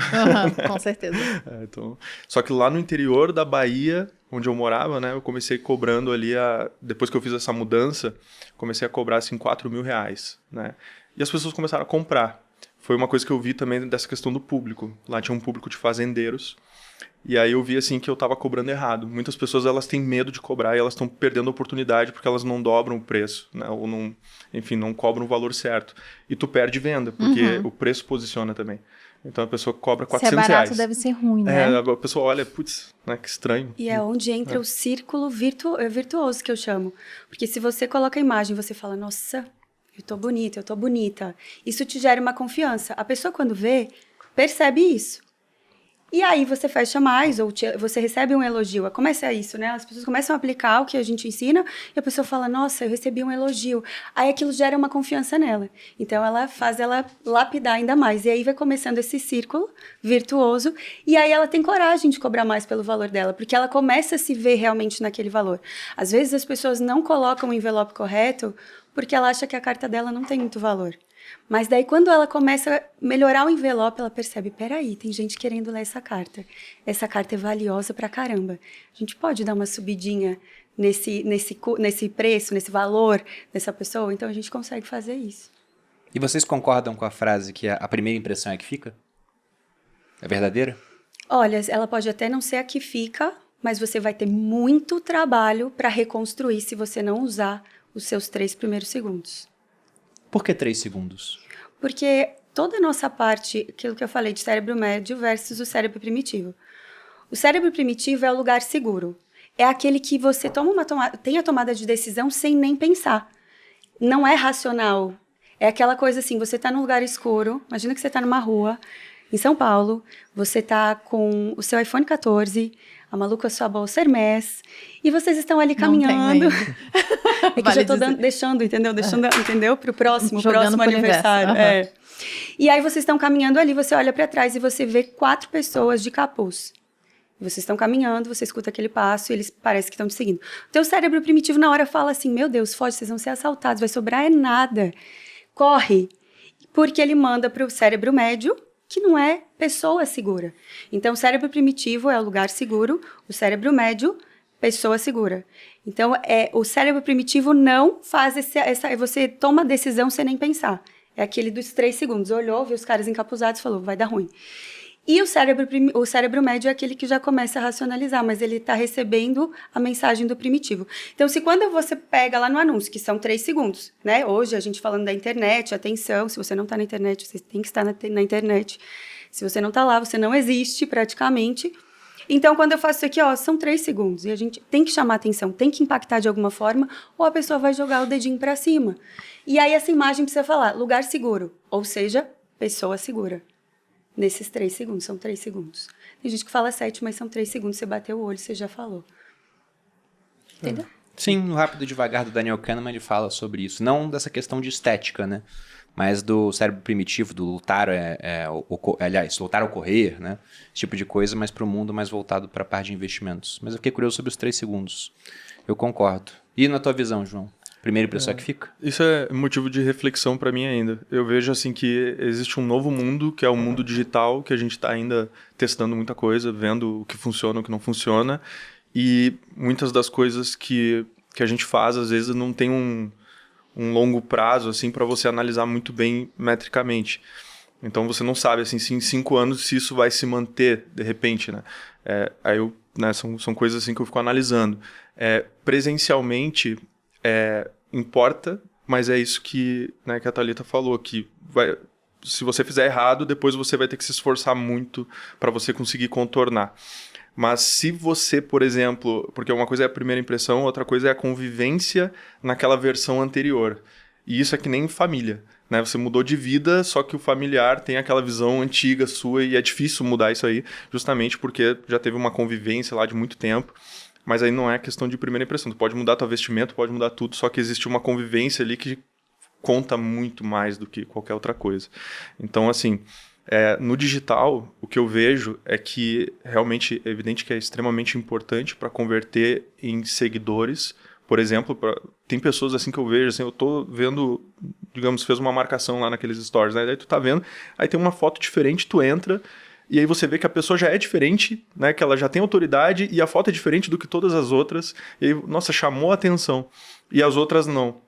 Com certeza. Então, só que lá no interior da Bahia, onde eu morava, né? Eu comecei cobrando ali, depois que eu fiz essa mudança, comecei a cobrar assim R$4 mil, né? E as pessoas começaram a comprar. Foi uma coisa que eu vi também dessa questão do público. Lá tinha um público de fazendeiros. E aí eu vi assim que eu tava cobrando errado. Muitas pessoas elas têm medo de cobrar e elas estão perdendo a oportunidade porque elas não dobram o preço, né? Ou não, enfim, não cobram o valor certo. E tu perde venda, porque o preço posiciona também. Então a pessoa cobra R$400. Se é barato, deve ser ruim, né? A pessoa olha, putz, né, que estranho. E é onde entra o círculo virtuoso que eu chamo. Porque se você coloca a imagem, você fala, nossa, eu tô bonita. Isso te gera uma confiança. A pessoa quando vê, percebe isso. E aí você fecha mais, ou você recebe um elogio. Começa isso, né? As pessoas começam a aplicar o que a gente ensina e a pessoa fala, nossa, eu recebi um elogio. Aí aquilo gera uma confiança nela. Então ela faz ela lapidar ainda mais. E aí vai começando esse círculo virtuoso. E aí ela tem coragem de cobrar mais pelo valor dela, porque ela começa a se ver realmente naquele valor. Às vezes as pessoas não colocam o envelope correto porque ela acha que a carta dela não tem muito valor. Mas daí, quando ela começa a melhorar o envelope, ela percebe, peraí, tem gente querendo ler essa carta. Essa carta é valiosa pra caramba. A gente pode dar uma subidinha nesse preço, nesse valor dessa pessoa? Então, a gente consegue fazer isso. E vocês concordam com a frase que a primeira impressão é a que fica? É verdadeira? Olha, ela pode até não ser a que fica, mas você vai ter muito trabalho para reconstruir se você não usar os seus 3 primeiros segundos. Por que 3 segundos? Porque toda a nossa parte, aquilo que eu falei de cérebro médio versus o cérebro primitivo. O cérebro primitivo é o lugar seguro. É aquele que você tem a tomada de decisão sem nem pensar. Não é racional. É aquela coisa assim, você está num lugar escuro, imagina que você está numa rua, em São Paulo, você está com o seu iPhone 14, a Malu com a sua bolsa Hermès, e vocês estão ali caminhando. É que vale já estou deixando, entendeu? Entendeu? Para o próximo aniversário. E aí vocês estão caminhando ali, você olha para trás e você vê 4 pessoas de capuz. Vocês estão caminhando, você escuta aquele passo e eles parecem que estão te seguindo. O teu cérebro primitivo na hora fala assim, meu Deus, foge, vocês vão ser assaltados, vai sobrar é nada. Corre. Porque ele manda para o cérebro médio, que não é pessoa segura. Então, o cérebro primitivo é o lugar seguro, o cérebro médio, pessoa segura. Então, o cérebro primitivo não faz você toma a decisão sem nem pensar. É aquele dos 3 segundos. Olhou, viu os caras encapuzados e falou, vai dar ruim. E o cérebro médio é aquele que já começa a racionalizar, mas ele está recebendo a mensagem do primitivo. Então, quando você pega lá no anúncio, que são 3 segundos, né? Hoje, a gente falando da internet, atenção, se você não está na internet, você tem que estar na internet. Se você não está lá, você não existe praticamente. Então, quando eu faço isso aqui, são 3 segundos. E a gente tem que chamar atenção, tem que impactar de alguma forma, ou a pessoa vai jogar o dedinho para cima. E aí, essa imagem precisa falar, lugar seguro, ou seja, pessoa segura. Nesses 3 segundos, são 3 segundos. Tem gente que fala 7, mas são 3 segundos. Você bateu o olho, você já falou. Entendeu? Sim, no Rápido e Devagar do Daniel Kahneman ele fala sobre isso. Não dessa questão de estética, né? Mas do cérebro primitivo, do lutar, lutar ou correr, né? Esse tipo de coisa, mas para o mundo mais voltado para a parte de investimentos. Mas eu fiquei curioso sobre os 3 segundos. Eu concordo. E na tua visão, João? Primeira impressão que fica? Isso é motivo de reflexão para mim ainda. Eu vejo assim que existe um novo mundo, que é o mundo digital, que a gente está ainda testando muita coisa, vendo o que funciona, o que não funciona. E muitas das coisas que a gente faz, às vezes, não tem um longo prazo assim, para você analisar muito bem metricamente. Então você não sabe assim, se em 5 anos se isso vai se manter de repente. Né? São coisas assim, que eu fico analisando. Presencialmente... importa, mas é isso que a Thalita falou, que se você fizer errado, depois você vai ter que se esforçar muito para você conseguir contornar. Mas se você, por exemplo, porque uma coisa é a primeira impressão, outra coisa é a convivência naquela versão anterior. E isso é que nem família, né? Você mudou de vida, só que o familiar tem aquela visão antiga sua e é difícil mudar isso aí, justamente porque já teve uma convivência lá de muito tempo. Mas aí não é questão de primeira impressão. Tu pode mudar tua vestimenta, pode mudar tudo, só que existe uma convivência ali que conta muito mais do que qualquer outra coisa. Então, assim, no digital, o que eu vejo é que realmente é evidente que é extremamente importante para converter em seguidores. Por exemplo, tem pessoas assim que eu vejo, assim, eu tô vendo, digamos, fez uma marcação lá naqueles stories, né? Daí tu tá vendo, aí tem uma foto diferente, tu entra... E aí você vê que a pessoa já é diferente, né? Que ela já tem autoridade e a foto é diferente do que todas as outras. E aí, nossa, chamou a atenção. E as outras não.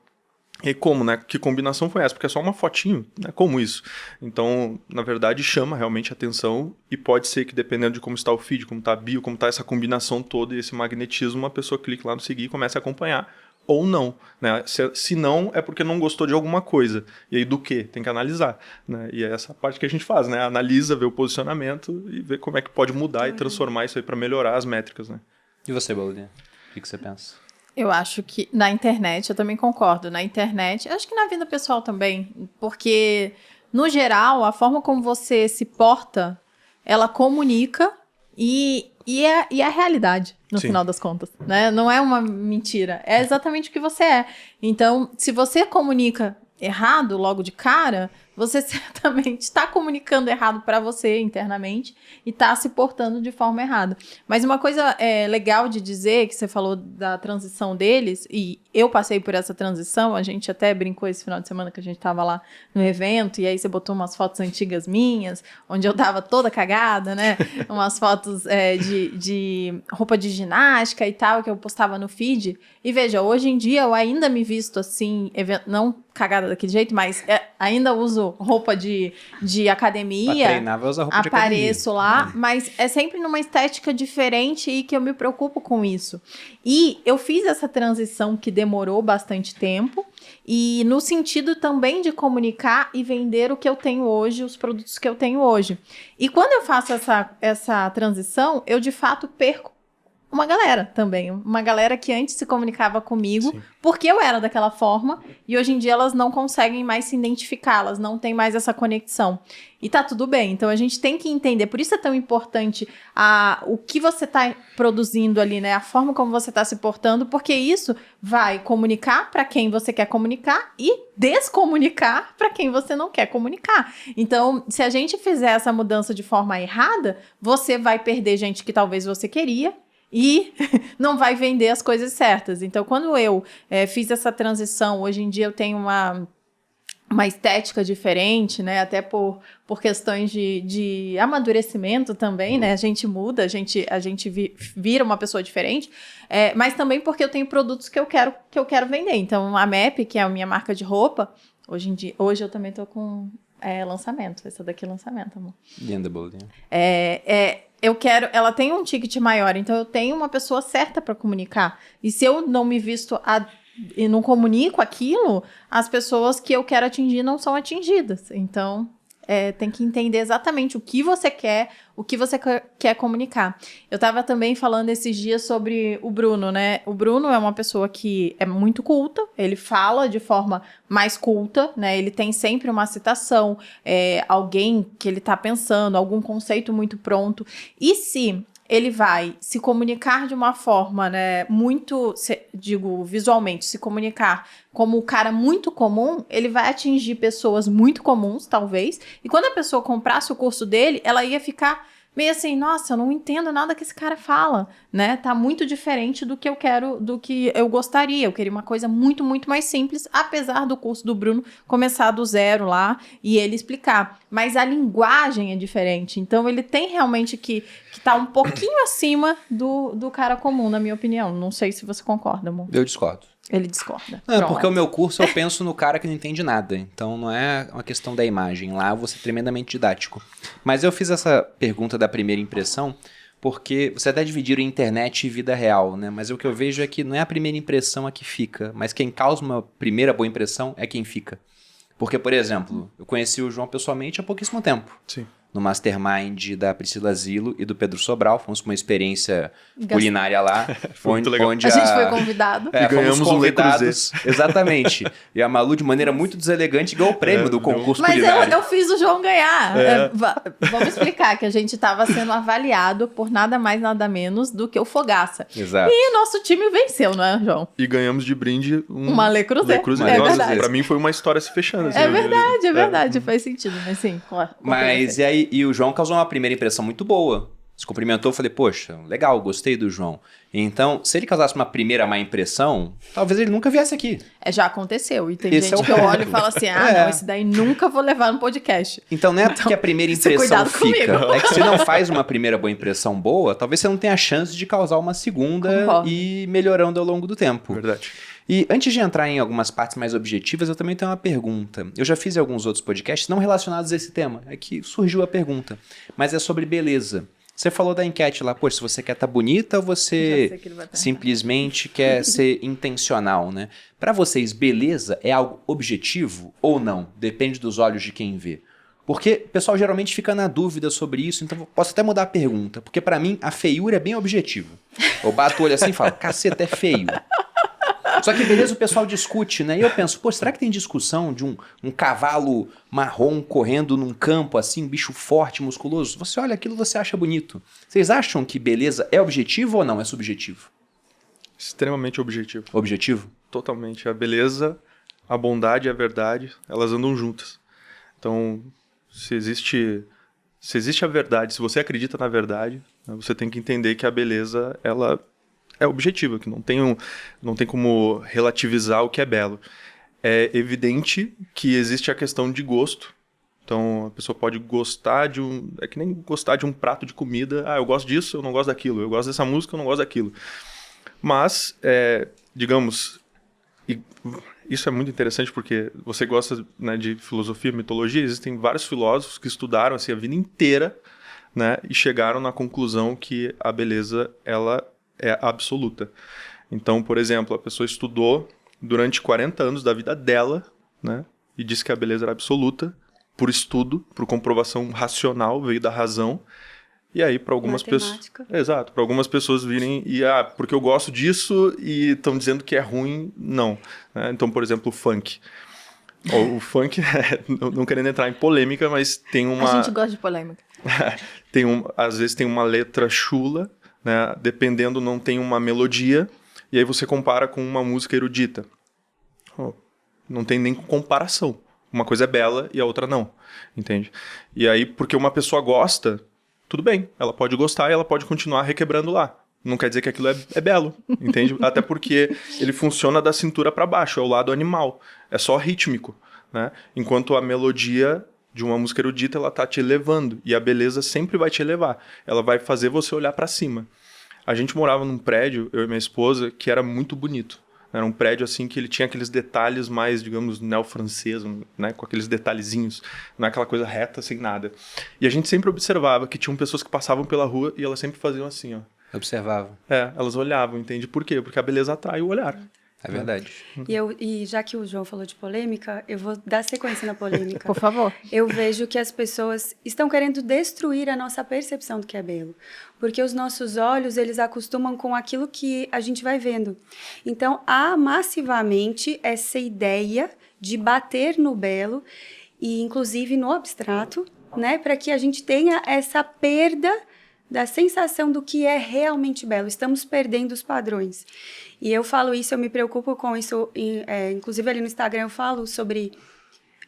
E como, né? Que combinação foi essa? Porque é só uma fotinho, né? Como isso? Então, na verdade, chama realmente atenção e pode ser que, dependendo de como está o feed, como está a bio, como está essa combinação toda e esse magnetismo, uma pessoa clique lá no seguir e comece a acompanhar. Ou não, né? Se não, é porque não gostou de alguma coisa. E aí, do quê? Tem que analisar, né? E é essa parte que a gente faz, né? Analisa, vê o posicionamento e vê como é que pode mudar e transformar isso aí para melhorar as métricas, né? E você, Baudinha? O que você pensa? Eu acho que na internet, eu também concordo, na internet, acho que na vida pessoal também, porque, no geral, a forma como você se porta, ela comunica e é a realidade, no Sim. final das contas, né? Não é uma mentira, é exatamente o que você é. Então, se você comunica errado logo de cara, você certamente está comunicando errado para você internamente e está se portando de forma errada. Mas uma coisa legal de dizer, que você falou da transição deles, e eu passei por essa transição, a gente até brincou esse final de semana que a gente estava lá no evento, e aí você botou umas fotos antigas minhas, onde eu tava toda cagada, né? Umas fotos de roupa de ginástica e tal, que eu postava no feed. E veja, hoje em dia eu ainda me visto assim, não cagada daquele jeito, mas ainda uso roupa de academia. Pra treinar, vai usar roupa de academia. Apareço lá, mas é sempre numa estética diferente e que eu me preocupo com isso. E eu fiz essa transição que demorou bastante tempo e no sentido também de comunicar e vender o que eu tenho hoje, os produtos que eu tenho hoje. E quando eu faço essa transição, eu de fato perco uma galera também, uma galera que antes se comunicava comigo, Sim. porque eu era daquela forma, e hoje em dia elas não conseguem mais se identificar, elas não têm mais essa conexão. E tá tudo bem, então a gente tem que entender, por isso é tão importante o que você tá produzindo ali, né, a forma como você tá se portando, porque isso vai comunicar para quem você quer comunicar e descomunicar para quem você não quer comunicar. Então, se a gente fizer essa mudança de forma errada, você vai perder gente que talvez você queria, e não vai vender as coisas certas. Então, quando eu fiz essa transição, hoje em dia eu tenho uma estética diferente, né? Até por questões de amadurecimento também, né? A gente muda, a gente vira uma pessoa diferente, mas também porque eu tenho produtos que eu quero vender. Então, a MAP, que é a minha marca de roupa, hoje eu também tô com lançamento. Essa daqui é lançamento, amor. Linda, Baudinha. Ela tem um ticket maior, então eu tenho uma pessoa certa para comunicar. E se eu não me visto e não comunico aquilo, as pessoas que eu quero atingir não são atingidas. Então, tem que entender exatamente o que você quer comunicar. Eu estava também falando esses dias sobre o Bruno, né? O Bruno é uma pessoa que é muito culta, ele fala de forma mais culta, né? Ele tem sempre uma citação, alguém que ele está pensando, algum conceito muito pronto. E se ele vai se comunicar de uma forma, né, visualmente, se comunicar como um cara muito comum, ele vai atingir pessoas muito comuns, talvez, e quando a pessoa comprasse o curso dele, ela ia ficar meio assim, nossa, eu não entendo nada que esse cara fala, né, tá muito diferente do que eu quero, do que eu gostaria, eu queria uma coisa muito, muito mais simples, apesar do curso do Bruno começar do zero lá, e ele explicar, mas a linguagem é diferente, então ele tem realmente que tá um pouquinho acima do cara comum, na minha opinião, não sei se você concorda, amor. Eu discordo. Ele discorda. Não, porque o meu curso eu penso no cara que não entende nada. Então não é uma questão da imagem. Lá eu vou ser tremendamente didático. Mas eu fiz essa pergunta da primeira impressão porque você até dividiram internet e vida real, né? Mas o que eu vejo é que não é a primeira impressão a que fica, mas quem causa uma primeira boa impressão é quem fica. Porque, por exemplo, eu conheci o João pessoalmente há pouquíssimo tempo. Sim. No Mastermind da Priscila Zilo e do Pedro Sobral. Fomos com uma experiência culinária lá. Foi muito legal. A gente foi convidado. E ganhamos fomos o Le convidados. Exatamente. E a Malu, de maneira muito deselegante, ganhou o prêmio do concurso Mas culinário. eu fiz o João ganhar. Vamos explicar que a gente estava sendo avaliado por nada mais, nada menos do que o Fogaça. Exato. E o nosso time venceu, não é, João? E ganhamos de brinde uma Le Creuset. É Nossa, verdade. pra mim foi uma história se fechando. Assim, É verdade, faz sentido. Mas sim, claro. Mas e aí, e o João causou uma primeira impressão muito boa. Se cumprimentou, eu falei, poxa, legal, gostei do João. Então, se ele causasse uma primeira má impressão, talvez ele nunca viesse aqui. Já aconteceu. E tem Esse é gente o que eu ponto. olho e falo assim, não, esse daí nunca vou levar no podcast. Então não é porque a primeira isso é impressão cuidado fica. comigo. É que se não faz uma primeira boa impressão boa, talvez você não tenha a chance de causar uma segunda Concordo. e ir melhorando ao longo do tempo. Verdade. E antes de entrar em algumas partes mais objetivas, eu também tenho uma pergunta. Eu já fiz alguns outros podcasts não relacionados a esse tema. É que surgiu a pergunta. Mas é sobre beleza. Você falou da enquete lá, se você quer estar bonita ou Já você sei que ele vai perguntar. simplesmente quer ser intencional, né? Para vocês, beleza é algo objetivo ou não? Depende dos olhos de quem vê. Porque o pessoal geralmente fica na dúvida sobre isso, então eu posso até mudar a pergunta. Porque para mim, a feiura é bem objetivo. Eu bato o olho assim e falo, caceta, é feio. Só que beleza o pessoal discute, né? E eu penso, será que tem discussão de um cavalo marrom correndo num campo assim, um bicho forte, musculoso? Você olha aquilo, você acha bonito. Vocês acham que beleza é objetivo ou não? É subjetivo? Extremamente objetivo. Objetivo? Totalmente. A beleza, a bondade e a verdade, elas andam juntas. Então, se existe a verdade, se você acredita na verdade, né, você tem que entender que a beleza, ela é objetiva, que não tem como relativizar o que é belo. É evidente que existe a questão de gosto. Então, a pessoa pode gostar de é que nem gostar de um prato de comida. Eu gosto disso, eu não gosto daquilo. Eu gosto dessa música, eu não gosto daquilo. Mas, digamos, e isso é muito interessante porque você gosta, né, de filosofia, mitologia, existem vários filósofos que estudaram assim, a vida inteira, né, e chegaram na conclusão que a beleza, ela é absoluta. Então, por exemplo, a pessoa estudou durante 40 anos da vida dela, né, e disse que a beleza era absoluta, por estudo, por comprovação racional, veio da razão. E aí, para algumas pessoas. Matemática. Exato, para algumas pessoas virem e, porque eu gosto disso e estão dizendo que é ruim, não. Né? Então, por exemplo, o funk. O funk, não querendo entrar em polêmica, mas tem uma. A gente gosta de polêmica. Às vezes tem uma letra chula, né? Dependendo, não tem uma melodia, e aí você compara com uma música erudita. Não tem nem comparação. Uma coisa é bela e a outra não, entende? E aí, porque uma pessoa gosta, tudo bem, ela pode gostar e ela pode continuar requebrando lá. Não quer dizer que aquilo é belo, entende? Até porque ele funciona da cintura para baixo, é o lado animal, é só rítmico, né? Enquanto a melodia de uma música erudita, ela tá te elevando, e a beleza sempre vai te elevar. Ela vai fazer você olhar para cima. A gente morava num prédio, eu e minha esposa, que era muito bonito. Era um prédio assim que ele tinha aqueles detalhes mais, digamos, neo-francês, né? Com aqueles detalhezinhos, não é aquela coisa reta, sem nada. E a gente sempre observava que tinham pessoas que passavam pela rua e elas sempre faziam assim, ó. Observava. Elas olhavam, entende? Por quê? Porque a beleza atrai o olhar. É verdade. E já que o João falou de polêmica, eu vou dar sequência na polêmica. Por favor. Eu vejo que as pessoas estão querendo destruir a nossa percepção do que é belo. Porque os nossos olhos, eles acostumam com aquilo que a gente vai vendo. Então, há massivamente essa ideia de bater no belo, e inclusive no abstrato, né? Para que a gente tenha essa perda da sensação do que é realmente belo. Estamos perdendo os padrões. E eu falo isso, eu me preocupo com isso, inclusive ali no Instagram eu falo sobre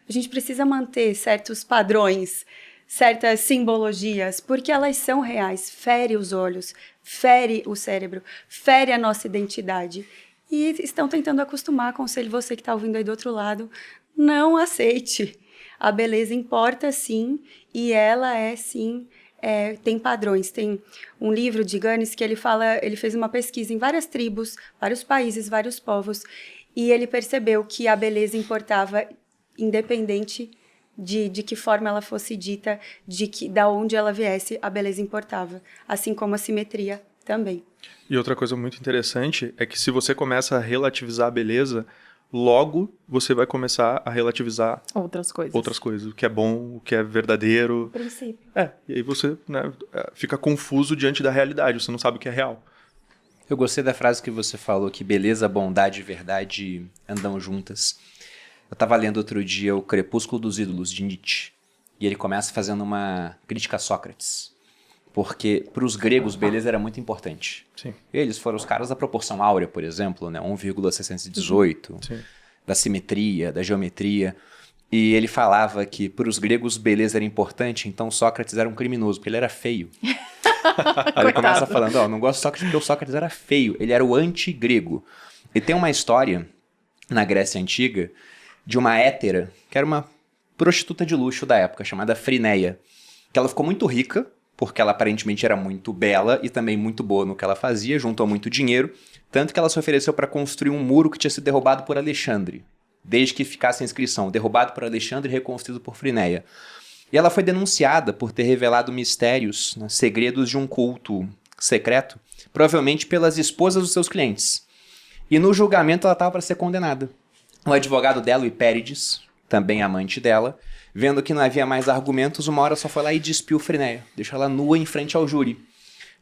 a gente precisa manter certos padrões, certas simbologias, porque elas são reais, fere os olhos, fere o cérebro, fere a nossa identidade. E estão tentando acostumar, aconselho você que está ouvindo aí do outro lado, não aceite. A beleza importa sim, e ela é sim... tem padrões. Tem um livro de Ganes que ele fez uma pesquisa em várias tribos, vários países, vários povos, e ele percebeu que a beleza importava independente de que forma ela fosse dita, da onde ela viesse, a beleza importava, assim como a simetria também. E outra coisa muito interessante é que se você começa a relativizar a beleza, logo você vai começar a relativizar Outras coisas. o que é bom, o que é verdadeiro. Princípio. E aí você, né, fica confuso diante da realidade, você não sabe o que é real. Eu gostei da frase que você falou, que beleza, bondade e verdade andam juntas. Eu estava lendo outro dia o Crepúsculo dos Ídolos, de Nietzsche, e ele começa fazendo uma crítica a Sócrates. Porque para os gregos, beleza era muito importante. Sim. Eles foram os caras da proporção áurea, por exemplo, né? 1,618, Sim. da simetria, da geometria. E ele falava que para os gregos beleza era importante, então Sócrates era um criminoso, porque ele era feio. Aí ele começa falando, ó, não gosto de Sócrates porque o Sócrates era feio, ele era o anti-grego. E tem uma história na Grécia Antiga de uma hétera, que era uma prostituta de luxo da época, chamada Frinéia, que ela ficou muito rica, porque ela aparentemente era muito bela e também muito boa no que ela fazia, juntou muito dinheiro, tanto que ela se ofereceu para construir um muro que tinha sido derrubado por Alexandre, desde que ficasse a inscrição, derrubado por Alexandre e reconstruído por Frinéia. E ela foi denunciada por ter revelado mistérios, né, segredos de um culto secreto, provavelmente pelas esposas dos seus clientes. E no julgamento ela estava para ser condenada. O advogado dela, o Hipérides, também amante dela, vendo que não havia mais argumentos, uma hora só foi lá e despiu Frinéia, deixou ela nua em frente ao júri.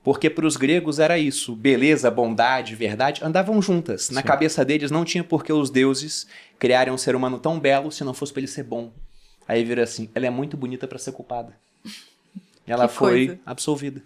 Porque para os gregos era isso, beleza, bondade, verdade, andavam juntas. Na cabeça deles não tinha por que os deuses criarem um ser humano tão belo se não fosse para ele ser bom. Aí vira assim, ela é muito bonita para ser culpada. E ela foi absolvida.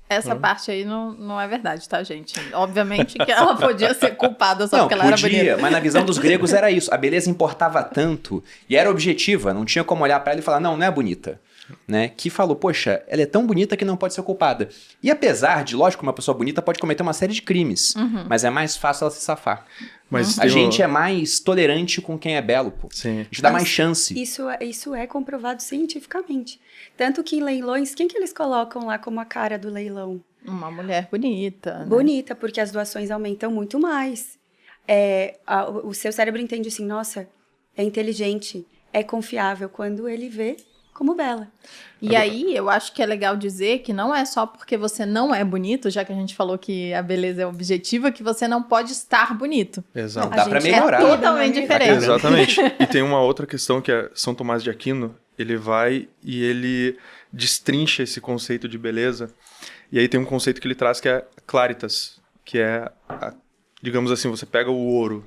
Essa parte aí não é verdade, tá, gente? Obviamente que ela podia ser culpada só porque ela era bonita. Mas na visão dos gregos era isso. A beleza importava tanto e era objetiva. Não tinha como olhar pra ela e falar, não é bonita. Né? Que falou, poxa, ela é tão bonita que não pode ser culpada. E apesar de, lógico, uma pessoa bonita pode cometer uma série de crimes. Mas é mais fácil ela se safar. Mas a gente é mais tolerante com quem é belo, pô. Sim. A gente dá mais chance. Isso é comprovado cientificamente. Tanto que em leilões, quem que eles colocam lá como a cara do leilão? Uma mulher bonita. Né? Bonita, porque as doações aumentam muito mais. O seu cérebro entende assim, nossa, é inteligente, é confiável, quando ele vê como bela. E aí, eu acho que é legal dizer que não é só porque você não é bonito, já que a gente falou que a beleza é objetiva, que você não pode estar bonito. Exato. Não, dá pra melhorar. É totalmente diferente. Exatamente. E tem uma outra questão que é São Tomás de Aquino, ele vai e ele destrincha esse conceito de beleza. E aí tem um conceito que ele traz que é claritas, que é, digamos assim, você pega o ouro.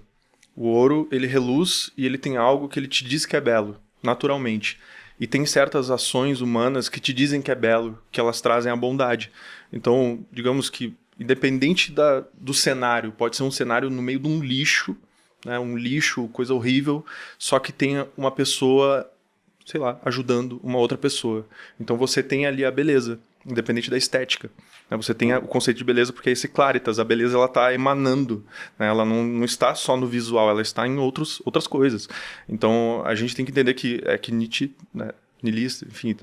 O ouro, ele reluz e ele tem algo que ele te diz que é belo, naturalmente. E tem certas ações humanas que te dizem que é belo, que elas trazem a bondade. Então, digamos que, independente do cenário, pode ser um cenário no meio de um lixo, né, um lixo, coisa horrível, só que tenha uma pessoa, sei lá, ajudando uma outra pessoa. Então você tem ali a beleza, independente da estética. Né? Você tem o conceito de beleza porque é esse claritas, a beleza ela está emanando, né? Ela não está só no visual, ela está em outras coisas. Então a gente tem que entender que Nietzsche, né, niilista, enfim,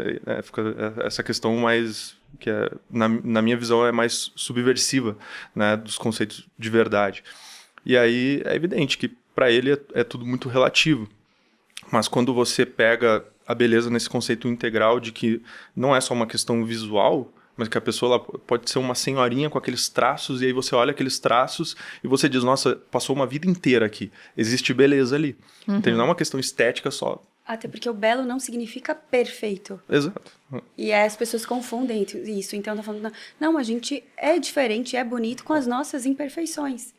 fica essa questão mais, que na minha visão é mais subversiva, né, dos conceitos de verdade. E aí é evidente que para ele é tudo muito relativo. Mas quando você pega a beleza nesse conceito integral de que não é só uma questão visual, mas que a pessoa ela pode ser uma senhorinha com aqueles traços, e aí você olha aqueles traços e você diz, nossa, passou uma vida inteira aqui. Existe beleza ali. Então não é uma questão estética só. Até porque o belo não significa perfeito. Exato. E as pessoas confundem isso. Então tá falando, não, a gente é diferente, é bonito com as nossas imperfeições.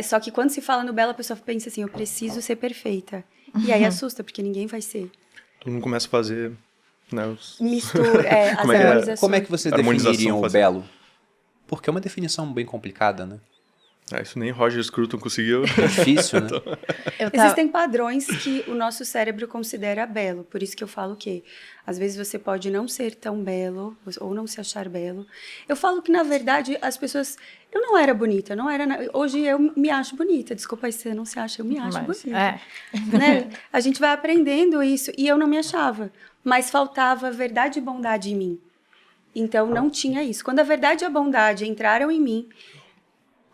Só que quando se fala no belo, a pessoa pensa assim, eu preciso ser perfeita. E aí assusta, porque ninguém vai ser. Todo mundo começa a fazer, né, mistura, as Como é que harmonizações. Como é que vocês Harmonização definiriam o fazer. belo? Porque é uma definição bem complicada, né? Isso nem Roger Scruton conseguiu. É difícil, né? Existem padrões que o nosso cérebro considera belo. Por isso que eu falo que, às vezes, você pode não ser tão belo, ou não se achar belo. Eu falo que, na verdade, as pessoas... Eu não era bonita, não era... Hoje eu me acho bonita. Desculpa aí se você não se acha, eu me acho bonita. Né? A gente vai aprendendo isso. E eu não me achava. Mas faltava verdade e bondade em mim. Então, não tinha isso. Quando a verdade e a bondade entraram em mim,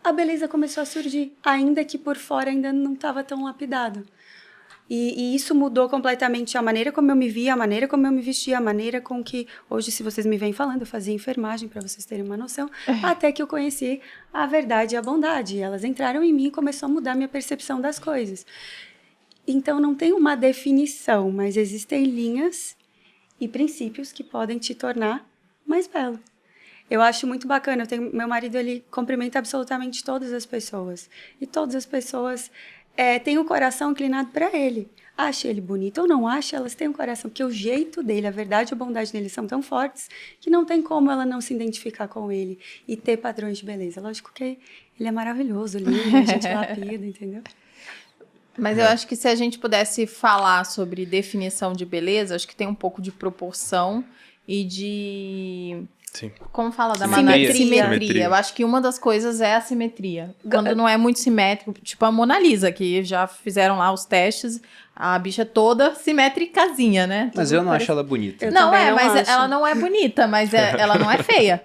a beleza começou a surgir, ainda que por fora ainda não estava tão lapidado. E isso mudou completamente a maneira como eu me via, a maneira como eu me vestia, a maneira com que... Hoje, se vocês me vêm falando, eu fazia enfermagem, para vocês terem uma noção, até que eu conheci a verdade e a bondade. E elas entraram em mim e começou a mudar a minha percepção das coisas. Então, não tem uma definição, mas existem linhas e princípios que podem te tornar mais belo. Eu acho muito bacana. Meu marido, ele cumprimenta absolutamente todas as pessoas. E todas as pessoas têm o coração inclinado para ele. Ache ele bonito ou não ache, elas têm um coração. Porque o jeito dele, a verdade e a bondade dele são tão fortes que não tem como ela não se identificar com ele e ter padrões de beleza. Lógico que ele é maravilhoso, lindo, a gente lapida, entendeu? Mas eu acho que se a gente pudesse falar sobre definição de beleza, acho que tem um pouco de proporção e de... Sim. Como fala da Simetria. simetria. Eu acho que uma das coisas é a simetria. Quando não é muito simétrico, tipo a Mona Lisa, que já fizeram lá os testes, a bicha é toda simétricazinha, né? Mas Tudo eu não parece- acho ela bonita. Eu Não, também não mas acho. ela não é bonita, mas ela não é feia.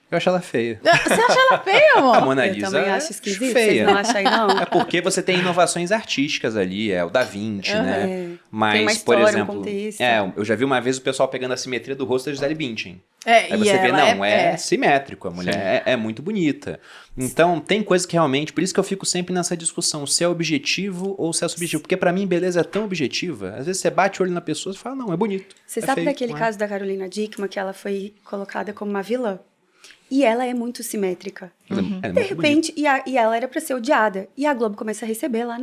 Eu acho ela feia. Você acha ela feia, A amor? Mona Eu Lisa também é acho esquisito, feia. vocês não acham aí, não? É porque você tem inovações artísticas ali, é o Da Vinci, né? É. Mas, Tem uma por história, um exemplo, contexto. eu já vi uma vez o pessoal pegando a simetria do rosto da Gisele Bündchen. É, Aí e você vê, ela não, é simétrico, a mulher é muito bonita. Então, tem coisa que realmente, por isso que eu fico sempre nessa discussão, se é objetivo ou se é subjetivo. Porque pra mim, beleza é tão objetiva, às vezes você bate o olho na pessoa e fala, não, é bonito. Você é sabe feio, daquele não é? caso da Carolina Dickmann, que ela foi colocada como uma vilã? E ela é muito simétrica. Ela é De muito bonita. repente, e ela era pra ser odiada. E a Globo começa a receber lá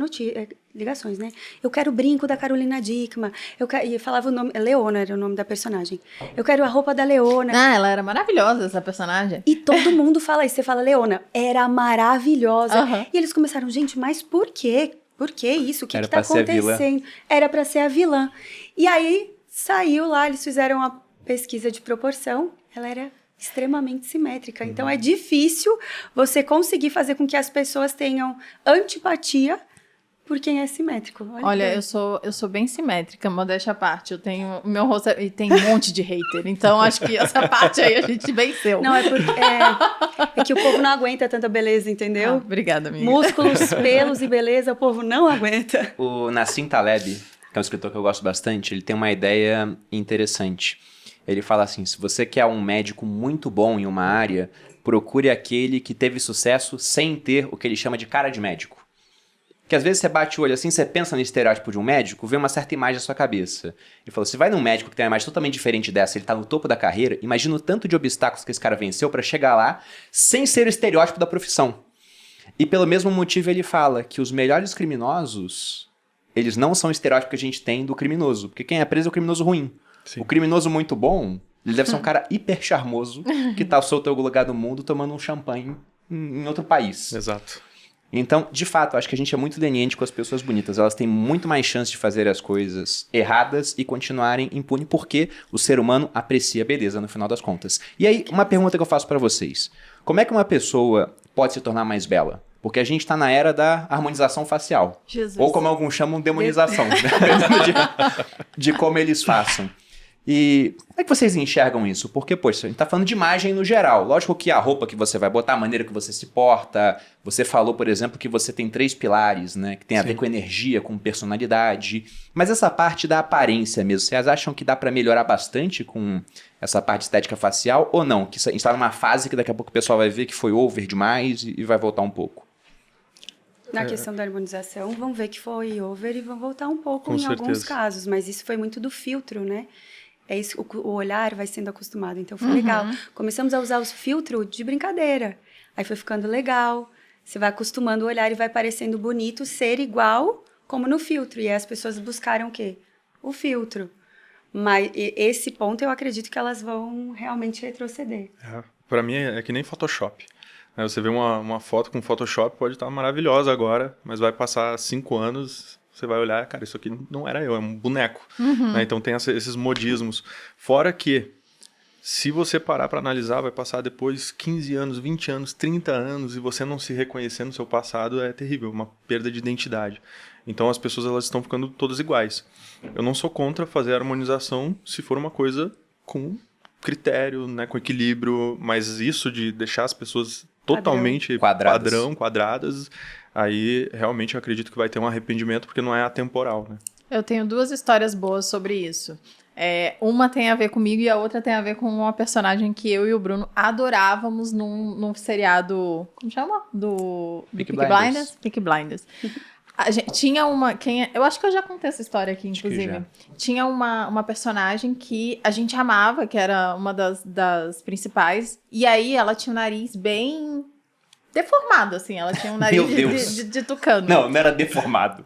ligações, né? Eu quero o brinco da Carolina Dickmann. E falava o nome... Leona era o nome da personagem. Eu quero a roupa da Leona. Ah, ela era maravilhosa, essa personagem. E todo mundo fala isso. Você fala, Leona, era maravilhosa. Aham. E eles começaram, gente, mas por quê? Por que isso? O que Era tá pra ser a vilã. acontecendo? Era pra ser a vilã. E aí, saiu lá, eles fizeram uma pesquisa de proporção. Ela era extremamente simétrica. Então, é difícil você conseguir fazer com que as pessoas tenham antipatia por quem é simétrico. Olha, eu sou bem simétrica, modéstia à parte. Eu tenho o meu rosto e tem um monte de hater. Então, acho que essa parte aí a gente venceu. Não, é porque é que o povo não aguenta tanta beleza, Ah, entendeu? obrigada, amiga. Músculos, pelos e beleza, o povo não aguenta. O Nassim Taleb, que é um escritor que eu gosto bastante, ele tem uma ideia interessante. Ele fala assim, se você quer um médico muito bom em uma área, procure aquele que teve sucesso sem ter o que ele chama de cara de médico. Porque às vezes você bate o olho assim, você pensa no estereótipo de um médico, vê uma certa imagem na sua cabeça. Ele falou, se vai num médico que tem uma imagem totalmente diferente dessa, ele tá no topo da carreira, imagina o tanto de obstáculos que esse cara venceu pra chegar lá sem ser o estereótipo da profissão. E pelo mesmo motivo ele fala que os melhores criminosos, eles não são o estereótipo que a gente tem do criminoso. Porque quem é preso é o criminoso ruim. Sim. O criminoso muito bom, ele deve ser um cara hiper charmoso que tá solto em algum lugar do mundo tomando um champanhe em outro país. Exato. Então, de fato, acho que a gente é muito leniente com as pessoas bonitas. Elas têm muito mais chance de fazer as coisas erradas e continuarem impunes porque o ser humano aprecia a beleza no final das contas. E aí, uma pergunta que eu faço pra vocês. Como é que uma pessoa pode se tornar mais bela? Porque a gente tá na era da harmonização facial. Jesus. Ou como alguns chamam, demonização. Dependendo de como eles façam. E como é que vocês enxergam isso? Porque, poxa, a gente tá falando de imagem no geral. Lógico que a roupa que você vai botar, a maneira que você se porta. Você falou, por exemplo, que você tem 3 pilares, né? Que tem a ver com energia, com personalidade. Mas essa parte da aparência mesmo, vocês acham que dá pra melhorar bastante com essa parte estética facial? Ou não? Que a gente tá numa fase que daqui a pouco o pessoal vai ver que foi over demais e vai voltar um pouco. Na questão da harmonização, vão ver que foi over e vão voltar um pouco Com em certeza. alguns casos. Mas isso foi muito do filtro, né? É isso, o olhar vai sendo acostumado. Então, foi legal. Começamos a usar os filtros de brincadeira. Aí foi ficando legal. Você vai acostumando o olhar e vai parecendo bonito ser igual como no filtro. E aí as pessoas buscaram o quê? O filtro. Mas esse ponto eu acredito que elas vão realmente retroceder. Pra mim é que nem Photoshop. Você vê uma foto com Photoshop, pode estar maravilhosa agora, mas vai passar 5 anos, você vai olhar, cara, isso aqui não era eu, é um boneco. Né? Então tem esses modismos. Fora que, se você parar para analisar, vai passar depois 15 anos, 20 anos, 30 anos, e você não se reconhecer no seu passado, é terrível, uma perda de identidade. Então as pessoas elas estão ficando todas iguais. Eu não sou contra fazer a harmonização se for uma coisa com critério, né, com equilíbrio, mas isso de deixar as pessoas totalmente quadradas, aí realmente eu acredito que vai ter um arrependimento porque não é atemporal, né? Eu tenho 2 histórias boas sobre isso. Uma tem a ver comigo e a outra tem a ver com uma personagem que eu e o Bruno adorávamos num seriado... Como chama? Do Peaky Peaky Blinders? Peaky Blinders. A gente tinha uma... eu acho que eu já contei essa história aqui, Acho que inclusive. já. Tinha uma personagem que a gente amava, que era uma das principais. E aí ela tinha um nariz bem deformado, assim. Ela tinha um nariz Meu Deus. de tucano. Não era deformado.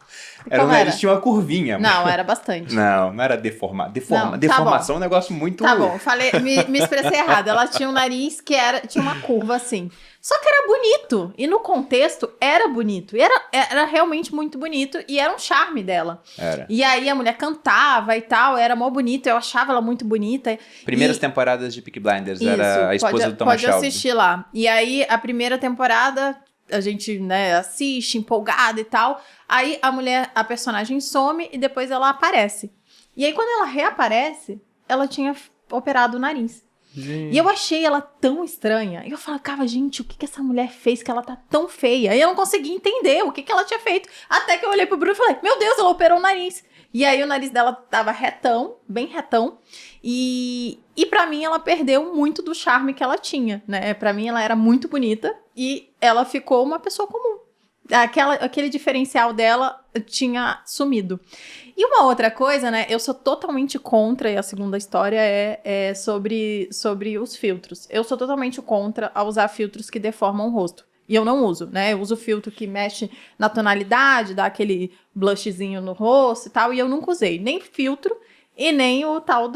Era um Como nariz, era? tinha uma curvinha. Não, era bastante. Não era deformado. Não, tá Deformação é bom. um negócio muito... Tá bom, me expressei errado. Ela tinha um nariz que tinha uma curva assim. Só que era bonito. E no contexto, era bonito. E era realmente muito bonito. E era um charme dela. Era. E aí a mulher cantava e tal, era mó bonita. Eu achava ela muito bonita. Primeiras E- temporadas de Peaky Blinders, Isso, era a esposa do Thomas pode Shelby. assistir lá. E aí, a primeira temporada, a gente, né, assiste, empolgada e tal. Aí, a personagem some e depois ela aparece. E aí, quando ela reaparece, ela tinha operado o nariz. Gente. E eu achei ela tão estranha. E eu falava, gente, o que essa mulher fez que ela tá tão feia? E eu não conseguia entender o que ela tinha feito. Até que eu olhei pro Bruno e falei, meu Deus, ela operou o nariz. E aí o nariz dela tava retão, bem retão. E pra mim ela perdeu muito do charme que ela tinha, né? Pra mim ela era muito bonita e ela ficou uma pessoa comum. Aquele diferencial dela tinha sumido. E uma outra coisa, né? Eu sou totalmente contra, e a segunda história é sobre os filtros. Eu sou totalmente contra a usar filtros que deformam o rosto. E eu não uso, né? Eu uso filtro que mexe na tonalidade, dá aquele blushzinho no rosto e tal. E eu nunca usei nem filtro e nem o tal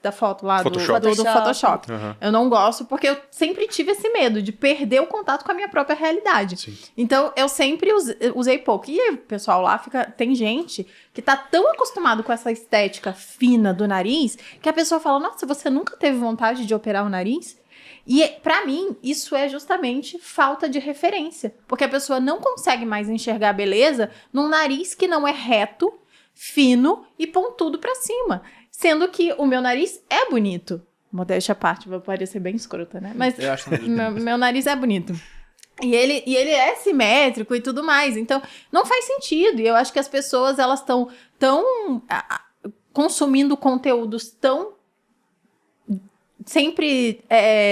da foto lá Photoshop. do Photoshop. Aham. Eu não gosto porque eu sempre tive esse medo de perder o contato com a minha própria realidade. Sim. Então, eu sempre usei pouco. E aí, o pessoal lá tem gente que tá tão acostumado com essa estética fina do nariz que a pessoa fala, nossa, você nunca teve vontade de operar o nariz? E, pra mim, isso é justamente falta de referência. Porque a pessoa não consegue mais enxergar a beleza num nariz que não é reto, fino e pontudo pra cima. Sendo que o meu nariz é bonito. Modéstia à parte, vai parecer bem escrota, né? Mas Eu acho que meu nariz é bonito. E ele é simétrico e tudo mais. Então, não faz sentido. E eu acho que as pessoas, elas estão tão consumindo conteúdos tão sempre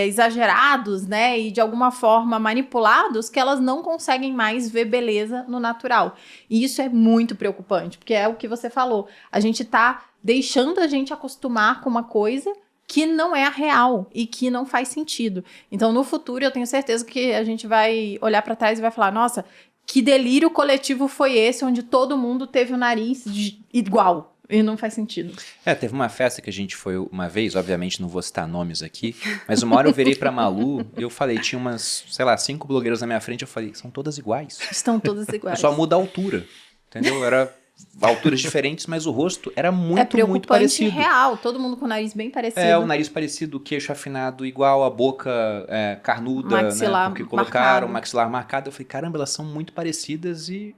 exagerados, né, e de alguma forma manipulados, que elas não conseguem mais ver beleza no natural. E isso é muito preocupante, porque é o que você falou, a gente tá deixando a gente acostumar com uma coisa que não é a real e que não faz sentido. Então, no futuro, eu tenho certeza que a gente vai olhar pra trás e vai falar, nossa, que delírio coletivo foi esse, onde todo mundo teve o nariz igual. E não faz sentido. Teve uma festa que a gente foi uma vez, obviamente não vou citar nomes aqui, mas uma hora eu virei pra Malu e eu falei, tinha umas, sei lá, 5 blogueiras na minha frente, eu falei, são todas iguais. Estão todas iguais. Só muda a altura, entendeu? Era alturas diferentes, mas o rosto era É muito preocupante parecido. real, todo mundo com o nariz bem parecido. O nariz parecido, o queixo afinado igual, a boca carnuda, Maxilar né? Porque colocaram marcado. maxilar marcado. Eu falei, caramba, elas são muito parecidas e...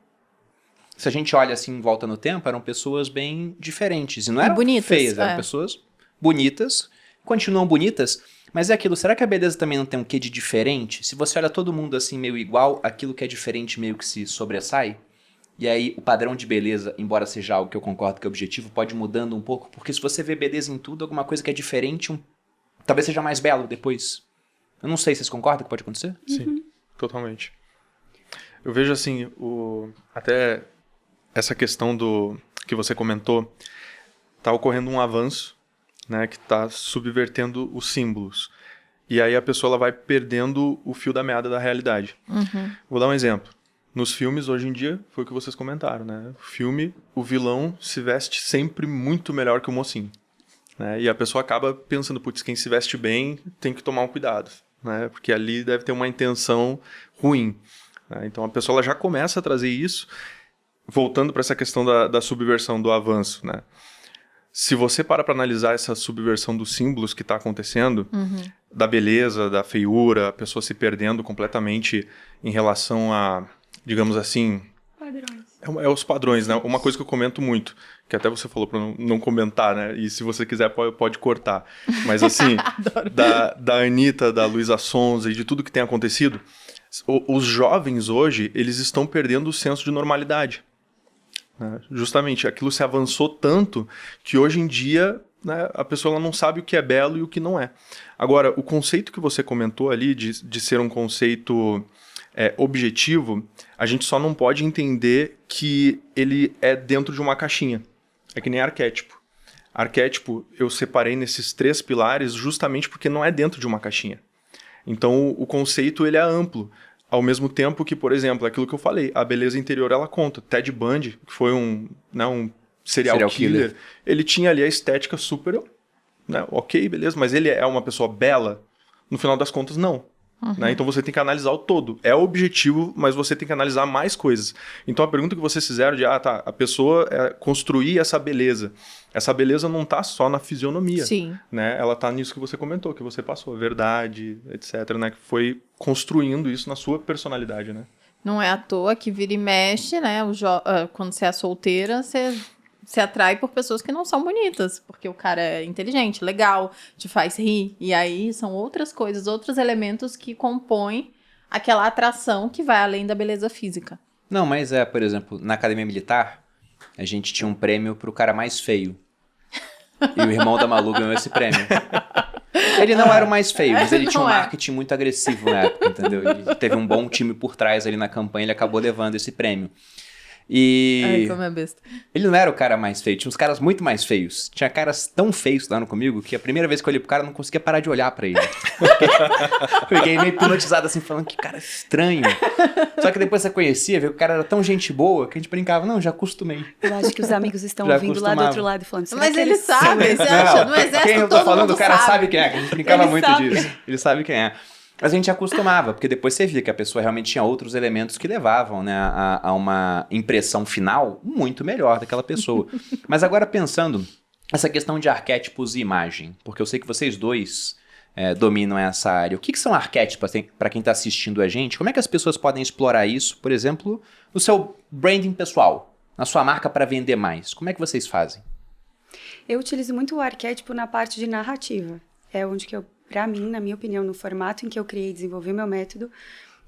Se a gente olha assim em volta no tempo, eram pessoas bem diferentes. E não eram bonitas, feias, eram pessoas bonitas, continuam bonitas, mas é aquilo, será que a beleza também não tem um quê de diferente? Se você olha todo mundo assim meio igual, aquilo que é diferente meio que se sobressai? E aí o padrão de beleza, embora seja algo que eu concordo que é objetivo, pode ir mudando um pouco, porque se você vê beleza em tudo, alguma coisa que é diferente, talvez seja mais belo depois. Eu não sei, vocês concordam que pode acontecer? Sim, totalmente. Eu vejo assim, até essa questão que você comentou, tá ocorrendo um avanço, né, que tá subvertendo os símbolos. E aí a pessoa ela vai perdendo o fio da meada da realidade. Vou dar um exemplo. Nos filmes, hoje em dia, foi o que vocês comentaram, né? O filme, o vilão se veste sempre muito melhor que o mocinho. Né? E a pessoa acaba pensando, putz, quem se veste bem tem que tomar um cuidado, né? Porque ali deve ter uma intenção ruim. Né? Então a pessoa ela já começa a trazer isso, voltando para essa questão da subversão, do avanço, né? Se você para analisar essa subversão dos símbolos que está acontecendo, da beleza, da feiura, a pessoa se perdendo completamente em relação a, digamos assim... Padrões. É os padrões, né? Uma coisa que eu comento muito, que até você falou para não comentar, né? E se você quiser pode cortar. Mas assim, da Anitta, da Luísa Sonza e de tudo que tem acontecido, os jovens hoje, eles estão perdendo o senso de normalidade. Justamente, aquilo se avançou tanto que hoje em dia, né, a pessoa ela não sabe o que é belo e o que não é. Agora, o conceito que você comentou ali de ser um conceito objetivo, a gente só não pode entender que ele é dentro de uma caixinha. É que nem arquétipo. Arquétipo eu separei nesses 3 pilares justamente porque não é dentro de uma caixinha. Então o conceito ele é amplo. Ao mesmo tempo que, por exemplo, aquilo que eu falei, a beleza interior ela conta. Ted Bundy, que foi um serial killer, ele tinha ali a estética super, né, ok, beleza, mas ele é uma pessoa bela? No final das contas, não. Né? Então você tem que analisar o todo. É o objetivo, mas você tem que analisar mais coisas. Então a pergunta que vocês fizeram de, a pessoa construir essa beleza. Essa beleza não tá só na fisionomia. Sim. Né? Ela tá nisso que você comentou, que você passou, verdade, etc. Né? Que foi construindo isso na sua personalidade, né? Não é à toa que vira e mexe, né? Quando você é solteira, você se atrai por pessoas que não são bonitas, porque o cara é inteligente, legal, te faz rir. E aí são outras coisas, outros elementos que compõem aquela atração que vai além da beleza física. Não, mas por exemplo, na academia militar, a gente tinha um prêmio pro cara mais feio. E o irmão da Malu ganhou esse prêmio. Ele não era o mais feio, mas ele tinha um marketing muito agressivo na época, entendeu? Ele teve um bom time por trás ali na campanha, ele acabou levando esse prêmio. Ai, como é besta. Ele não era o cara mais feio, tinha uns caras muito mais feios. Tinha caras tão feios estudando comigo que a primeira vez que eu olhei pro cara eu não conseguia parar de olhar pra ele. Fiquei meio hipnotizado assim, falando que cara estranho. Só que depois você conhecia, viu que o cara era tão gente boa que a gente brincava, não, já acostumei. Eu acho que os amigos estão Já ouvindo lá do outro lado e falando, será Mas que ele sabe, você acha? No exército quem eu tô todo falando, mundo o cara sabe quem é, que a gente brincava Ele muito sabe. disso. Ele sabe quem é. Mas a gente acostumava, porque depois você via que a pessoa realmente tinha outros elementos que levavam, né, a uma impressão final muito melhor daquela pessoa. Mas agora pensando, essa questão de arquétipos e imagem, porque eu sei que vocês dois dominam essa área. O que são arquétipos para quem está assistindo a gente? Como é que as pessoas podem explorar isso, por exemplo, no seu branding pessoal, na sua marca para vender mais? Como é que vocês fazem? Eu utilizo muito o arquétipo na parte de narrativa. É onde que pra mim, na minha opinião, no formato em que eu criei e desenvolvi meu método,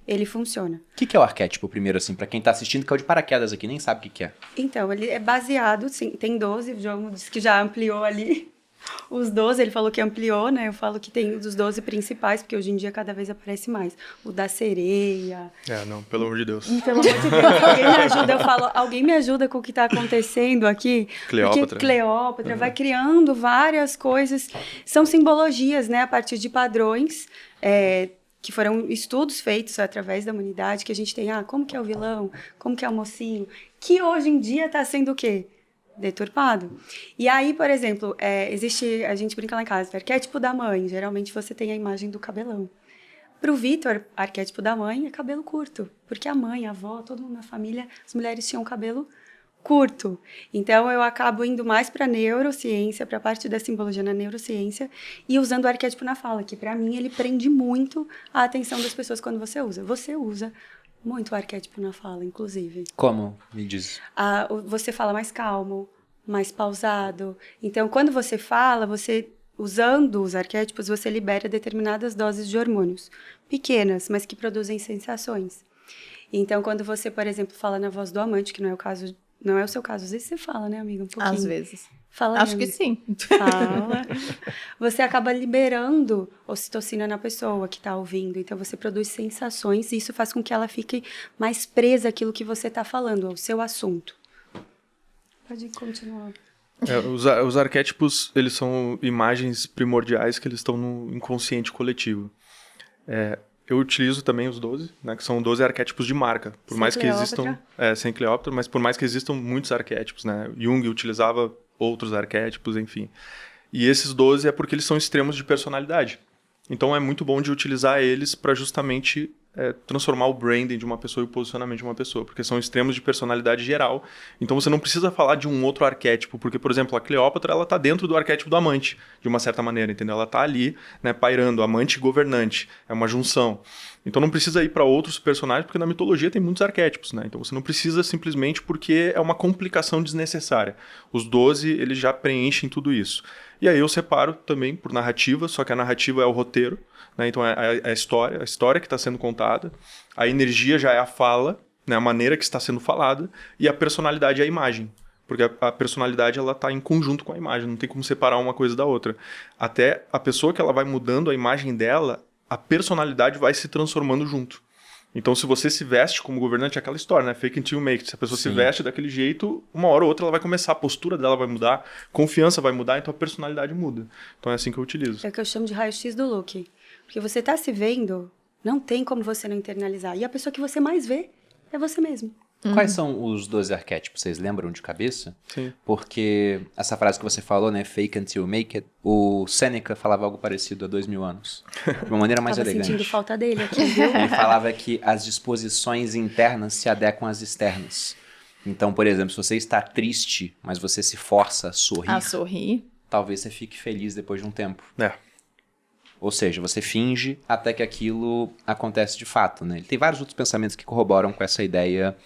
ele funciona. O que é o arquétipo, primeiro, assim, para quem tá assistindo, que é o de paraquedas aqui, nem sabe o que é. Então, ele é baseado, sim, tem 12, o João disse que já ampliou ali os 12, ele falou que ampliou, né? Eu falo que tem os 12 principais, porque hoje em dia cada vez aparece mais. O da sereia. Não, pelo amor de Deus. Pelo amor de Deus, alguém me ajuda, eu falo, alguém me ajuda com o que está acontecendo aqui? Cleópatra. Porque Cleópatra vai criando várias coisas, são simbologias, né? A partir de padrões, que foram estudos feitos através da humanidade, que a gente tem, como que é o vilão, como que é o mocinho, que hoje em dia está sendo o quê? Deturpado. E aí, por exemplo, existe, a gente brinca lá em casa, o arquétipo da mãe, geralmente você tem a imagem do cabelão. Para o Vitor, arquétipo da mãe é cabelo curto, porque a mãe, a avó, todo mundo na família, as mulheres tinham cabelo curto. Então, eu acabo indo mais para a neurociência, para a parte da simbologia na neurociência, e usando o arquétipo na fala, que para mim ele prende muito a atenção das pessoas quando você usa. Você usa muito o arquétipo na fala, inclusive. Como? Me diz. Você fala mais calmo, mais pausado. Então, quando você fala, usando os arquétipos, você libera determinadas doses de hormônios. Pequenas, mas que produzem sensações. Então, quando você, por exemplo, fala na voz do amante, que não é o seu caso, às vezes você fala, né, amiga? Um pouquinho. Às vezes. Fala, acho que sim. Fala. Você acaba liberando ocitocina na pessoa que está ouvindo. Então, você produz sensações e isso faz com que ela fique mais presa àquilo que você está falando, ao seu assunto. Pode continuar. Os arquétipos, eles são imagens primordiais que eles estão no inconsciente coletivo. Eu utilizo também os 12, né, que são 12 arquétipos de marca. Por mais que existam... sem Cleópatra, mas por mais que existam muitos arquétipos, né? Jung utilizava outros arquétipos, enfim. E esses 12 é porque eles são extremos de personalidade. Então é muito bom de utilizar eles para justamente transformar o branding de uma pessoa e o posicionamento de uma pessoa, porque são extremos de personalidade geral. Então você não precisa falar de um outro arquétipo, porque, por exemplo, a Cleópatra, ela tá dentro do arquétipo do amante, de uma certa maneira, entendeu? Ela tá ali, né, pairando, amante e governante, é uma junção. Então não precisa ir para outros personagens, porque na mitologia tem muitos arquétipos, né? Então você não precisa simplesmente porque é uma complicação desnecessária. Os 12, eles já preenchem tudo isso. E aí eu separo também por narrativa, só que a narrativa é o roteiro, né? Então é a história que está sendo contada, a energia já é a fala, né? A maneira que está sendo falada, e a personalidade é a imagem. Porque a personalidade ela está em conjunto com a imagem, não tem como separar uma coisa da outra. Até a pessoa que ela vai mudando a imagem dela, a personalidade vai se transformando junto. Então, se você se veste como governante, é aquela história, né? Fake until you make it. Se a pessoa se veste daquele jeito, uma hora ou outra ela vai começar, a postura dela vai mudar, confiança vai mudar, então a personalidade muda. Então, é assim que eu utilizo. É o que eu chamo de raio-x do look. Porque você tá se vendo Não tem como você não internalizar. E a pessoa que você mais vê é você mesmo. Quais são os 12 arquétipos? Vocês lembram de cabeça? Sim. Porque essa frase que você falou, né? Fake until you make it. O Sêneca falava algo parecido há 2000 anos. De uma maneira mais Tava elegante. sentindo falta dele aqui, viu? Ele falava que as disposições internas se adequam às externas. Então, por exemplo, se você está triste, mas você se força a sorrir, A sorrir. talvez você fique feliz depois de um tempo. É. Ou seja, você finge até que aquilo acontece de fato, né? Ele tem vários outros pensamentos que corroboram com essa ideia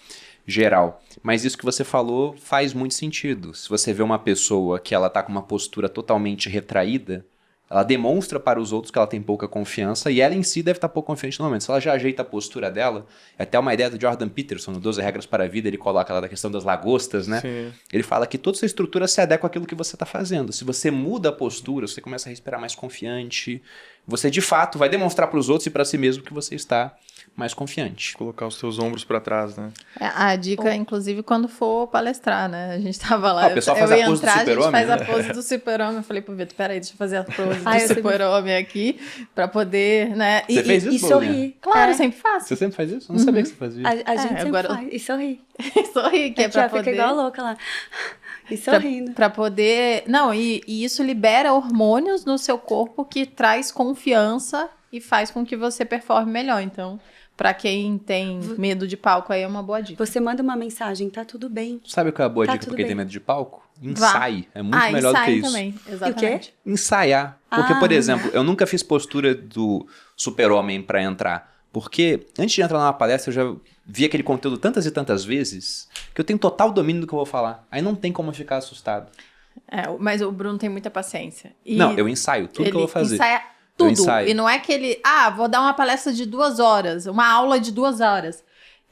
geral. Mas isso que você falou faz muito sentido. Se você vê uma pessoa que ela tá com uma postura totalmente retraída, ela demonstra para os outros que ela tem pouca confiança e ela em si deve estar pouco confiante no momento. Se ela já ajeita a postura dela, é até uma ideia do Jordan Peterson, no 12 Regras para a Vida, ele coloca lá da questão das lagostas, né? Sim. Ele fala que toda sua estrutura se adequa àquilo que você está fazendo. Se você muda a postura, você começa a respirar mais confiante, você de fato vai demonstrar para os outros e para si mesmo que você está mais confiante. Colocar os teus ombros pra trás, né? A dica, inclusive, quando for palestrar, né? A gente tava lá, o pessoal eu faz ia a pose do entrar, a gente super-homem, faz né? a pose do super-homem. Eu falei pro Vitor, peraí, deixa eu fazer a pose do eu sempre- super-homem aqui, pra poder, né? Você fez isso, E Paulinha? sorrir. Claro, É. sempre faço. Você sempre faz isso? Eu não sabia que você fazia. A gente sempre agora- faz. E sorrir. Sorrir, que é Aqui, pra ó, poder... fica igual a louca lá. E sorrindo. Pra poder... Não, e isso libera hormônios no seu corpo que traz confiança e faz com que você performe melhor. Então, pra quem tem medo de palco, aí é uma boa dica. Você manda uma mensagem, tá tudo bem. Sabe qual é a boa Tá dica tudo pra quem tem bem. medo de palco? Ensaie. É muito melhor do que ensaio isso. também, exatamente. Ensaiar. Porque, Ah. por exemplo, eu nunca fiz postura do super-homem pra entrar. Porque antes de entrar numa palestra, eu já vi aquele conteúdo tantas e tantas vezes que eu tenho total domínio do que eu vou falar. Aí não tem como ficar assustado. Mas o Bruno tem muita paciência. E Não, eu ensaio tudo que eu vou fazer. ensaia tudo. ensaio. E não é que ele... vou dar uma palestra de 2 horas, uma aula de 2 horas.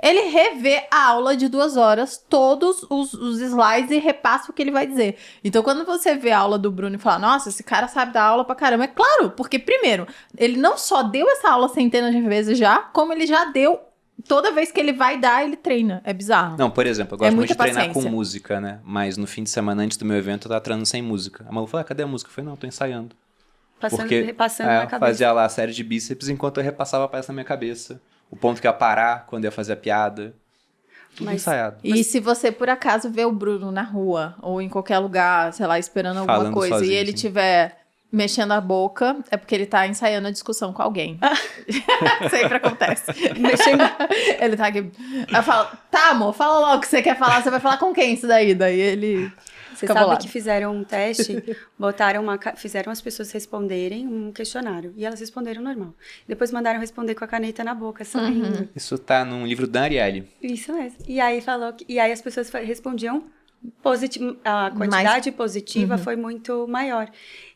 Ele revê a aula de 2 horas, todos os slides e repassa o que ele vai dizer. Então, quando você vê a aula do Bruno e fala, nossa, esse cara sabe dar aula pra caramba. É claro, porque primeiro, ele não só deu essa aula centenas de vezes já, como ele já deu, toda vez que ele vai dar, ele treina. É bizarro. Não, por exemplo, eu gosto muito muita de treinar paciência. com música, né? Mas no fim de semana antes do meu evento, eu tava treinando sem música. A Malu falou, cadê a música? Eu falei, não, eu tô ensaiando. Repassando na cabeça. Fazia lá a série de bíceps enquanto eu repassava a peça na minha cabeça. O ponto que ia parar, quando ia fazer a piada. Tudo Mas- ensaiado. E se você, por acaso, vê o Bruno na rua, ou em qualquer lugar, sei lá, esperando alguma Falando coisa, sozinho, e ele sim. tiver mexendo a boca, é porque ele tá ensaiando a discussão com alguém. Sempre acontece. Mexendo. Ele tá aqui. Eu falo, tá, amor, fala logo o que você quer falar. Você vai falar com quem isso daí? Daí ele. Você Fica sabe bolado. que fizeram um teste, fizeram as pessoas responderem um questionário. E elas responderam normal. Depois mandaram responder com a caneta na boca, sorrindo. Isso tá num livro da Ariely. Isso mesmo. E aí as pessoas respondiam a quantidade positiva foi muito maior.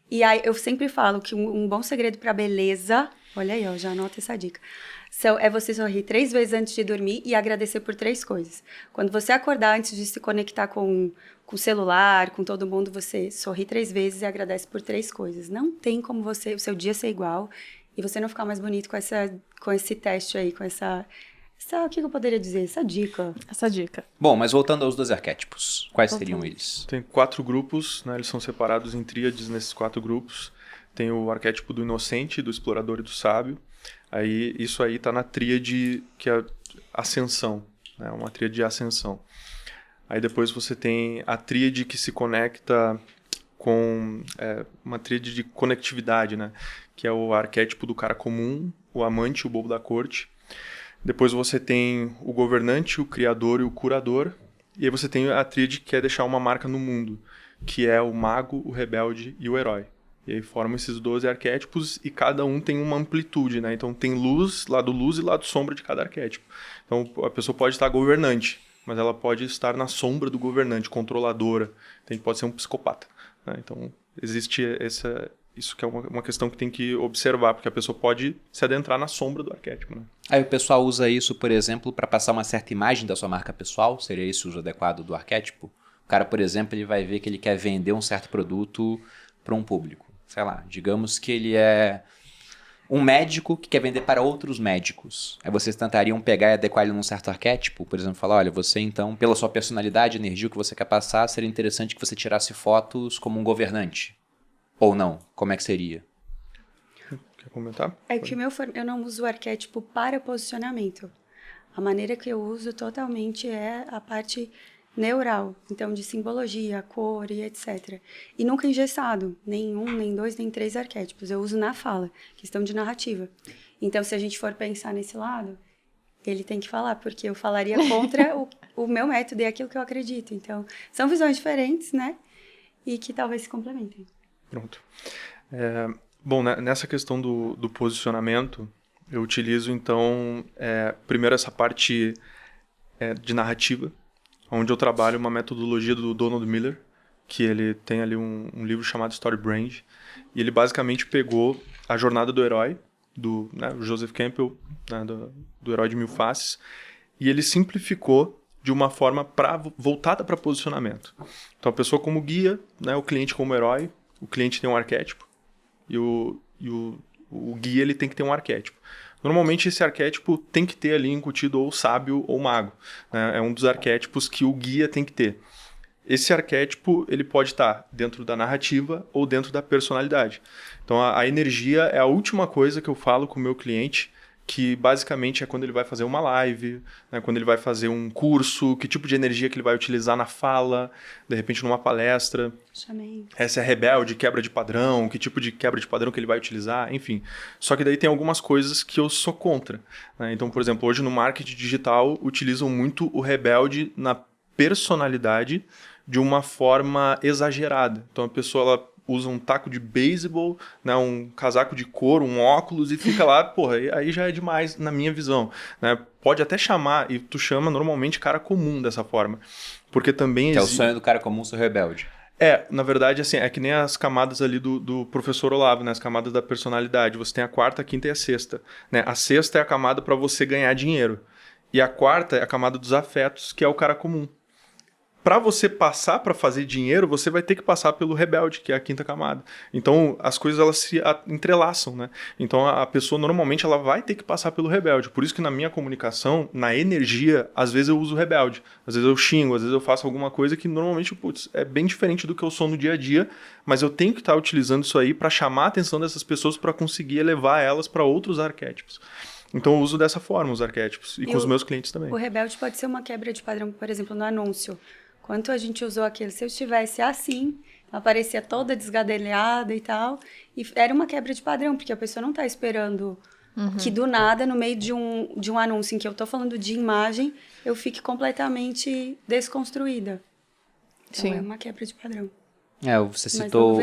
E aí eu sempre falo que um bom segredo para beleza, olha aí, ó, já anota essa dica. É você sorrir 3 vezes antes de dormir e agradecer por 3 coisas. Quando você acordar antes de se conectar com o celular, com todo mundo, você sorri 3 vezes e agradece por 3 coisas. Não tem como o seu dia ser igual e você não ficar mais bonito com esse teste aí, com o que eu poderia dizer? Essa dica. Essa dica. Bom, mas voltando aos 12 arquétipos. Quais seriam eles? Tem 4 grupos, né? Eles são separados em tríades nesses 4 grupos. Tem o arquétipo do inocente, do explorador e do sábio. Aí, isso aí tá na tríade que é ascensão, né? Uma tríade de ascensão. Aí depois você tem a tríade que se conecta com uma tríade de conectividade, né? Que é o arquétipo do cara comum, o amante, o bobo da corte. Depois você tem o governante, o criador e o curador. E aí você tem a tríade que quer deixar uma marca no mundo, que é o mago, o rebelde e o herói. E aí formam esses 12 arquétipos e cada um tem uma amplitude, né? Então tem luz e lado sombra de cada arquétipo. Então a pessoa pode estar governante, mas ela pode estar na sombra do governante, controladora. Então pode ser um psicopata, né? Então existe isso que é uma questão que tem que observar, porque a pessoa pode se adentrar na sombra do arquétipo, né? Aí o pessoal usa isso, por exemplo, para passar uma certa imagem da sua marca pessoal. Seria esse o uso adequado do arquétipo? O cara, por exemplo, ele vai ver que ele quer vender um certo produto para um público. Sei lá, digamos que ele é um médico que quer vender para outros médicos. Aí vocês tentariam pegar e adequar ele num certo arquétipo? Por exemplo, falar, olha, você então, pela sua personalidade, energia, o que você quer passar, seria interessante que você tirasse fotos como um governante. Ou não? Como é que seria? Quer comentar? É que eu não uso o arquétipo para posicionamento. A maneira que eu uso totalmente é a parte neural, então de simbologia, cor e etc. E nunca engessado, nem 1, nem 2, nem 3 arquétipos. Eu uso na fala, questão de narrativa. Então, se a gente for pensar nesse lado, ele tem que falar, porque eu falaria contra o meu método e aquilo que eu acredito. Então, são visões diferentes, né? E que talvez se complementem. Pronto. Bom, nessa questão do posicionamento, eu utilizo, então, primeiro essa parte de narrativa, onde eu trabalho uma metodologia do Donald Miller, que ele tem ali um livro chamado Story Brand, e ele basicamente pegou a jornada do herói, do Joseph Campbell, né, do Herói de Mil Faces, e ele simplificou de uma forma voltada para posicionamento. Então, a pessoa como guia, né, o cliente como herói, o cliente tem um arquétipo, e o guia ele tem que ter um arquétipo. Normalmente, esse arquétipo tem que ter ali incutido ou sábio ou mago. Né? É um dos arquétipos que o guia tem que ter. Esse arquétipo ele pode estar dentro da narrativa ou dentro da personalidade. Então, a energia é a última coisa que eu falo com o meu cliente, que basicamente é quando ele vai fazer uma live, né, quando ele vai fazer um curso, que tipo de energia que ele vai utilizar na fala, de repente numa palestra. Chamei. Essa é rebelde, quebra de padrão, que tipo de quebra de padrão que ele vai utilizar, enfim. Só que daí tem algumas coisas que eu sou contra. Né? Então, por exemplo, hoje no marketing digital utilizam muito o rebelde na personalidade de uma forma exagerada. Então a pessoa ela usa um taco de beisebol, né, um casaco de couro, um óculos e fica lá, porra, aí já é demais na minha visão. Né? Pode até chamar, e tu chama normalmente cara comum dessa forma. Porque também Que é o sonho do cara comum ser rebelde. Na verdade, assim, é que nem as camadas ali do professor Olavo, né? As camadas da personalidade. Você tem a quarta, a quinta e a sexta. Né? A sexta é a camada para você ganhar dinheiro. E a quarta é a camada dos afetos, que é o cara comum. Para você passar para fazer dinheiro, você vai ter que passar pelo rebelde, que é a quinta camada. Então, as coisas elas se entrelaçam, né? Então, a pessoa normalmente ela vai ter que passar pelo rebelde. Por isso que na minha comunicação, na energia, às vezes eu uso rebelde. Às vezes eu xingo, às vezes eu faço alguma coisa que normalmente, é bem diferente do que eu sou no dia a dia, mas eu tenho que estar utilizando isso aí para chamar a atenção dessas pessoas para conseguir elevar elas para outros arquétipos. Então, eu uso dessa forma os arquétipos. E com os meus clientes também. O rebelde pode ser uma quebra de padrão, por exemplo, no anúncio. Quanto a gente usou aquele, se eu estivesse assim, aparecia toda desgadelhada e tal, e era uma quebra de padrão, porque a pessoa não está esperando que do nada, no meio de um anúncio em que eu estou falando de imagem, eu fique completamente desconstruída. Então, Sim. é uma quebra de padrão. Você citou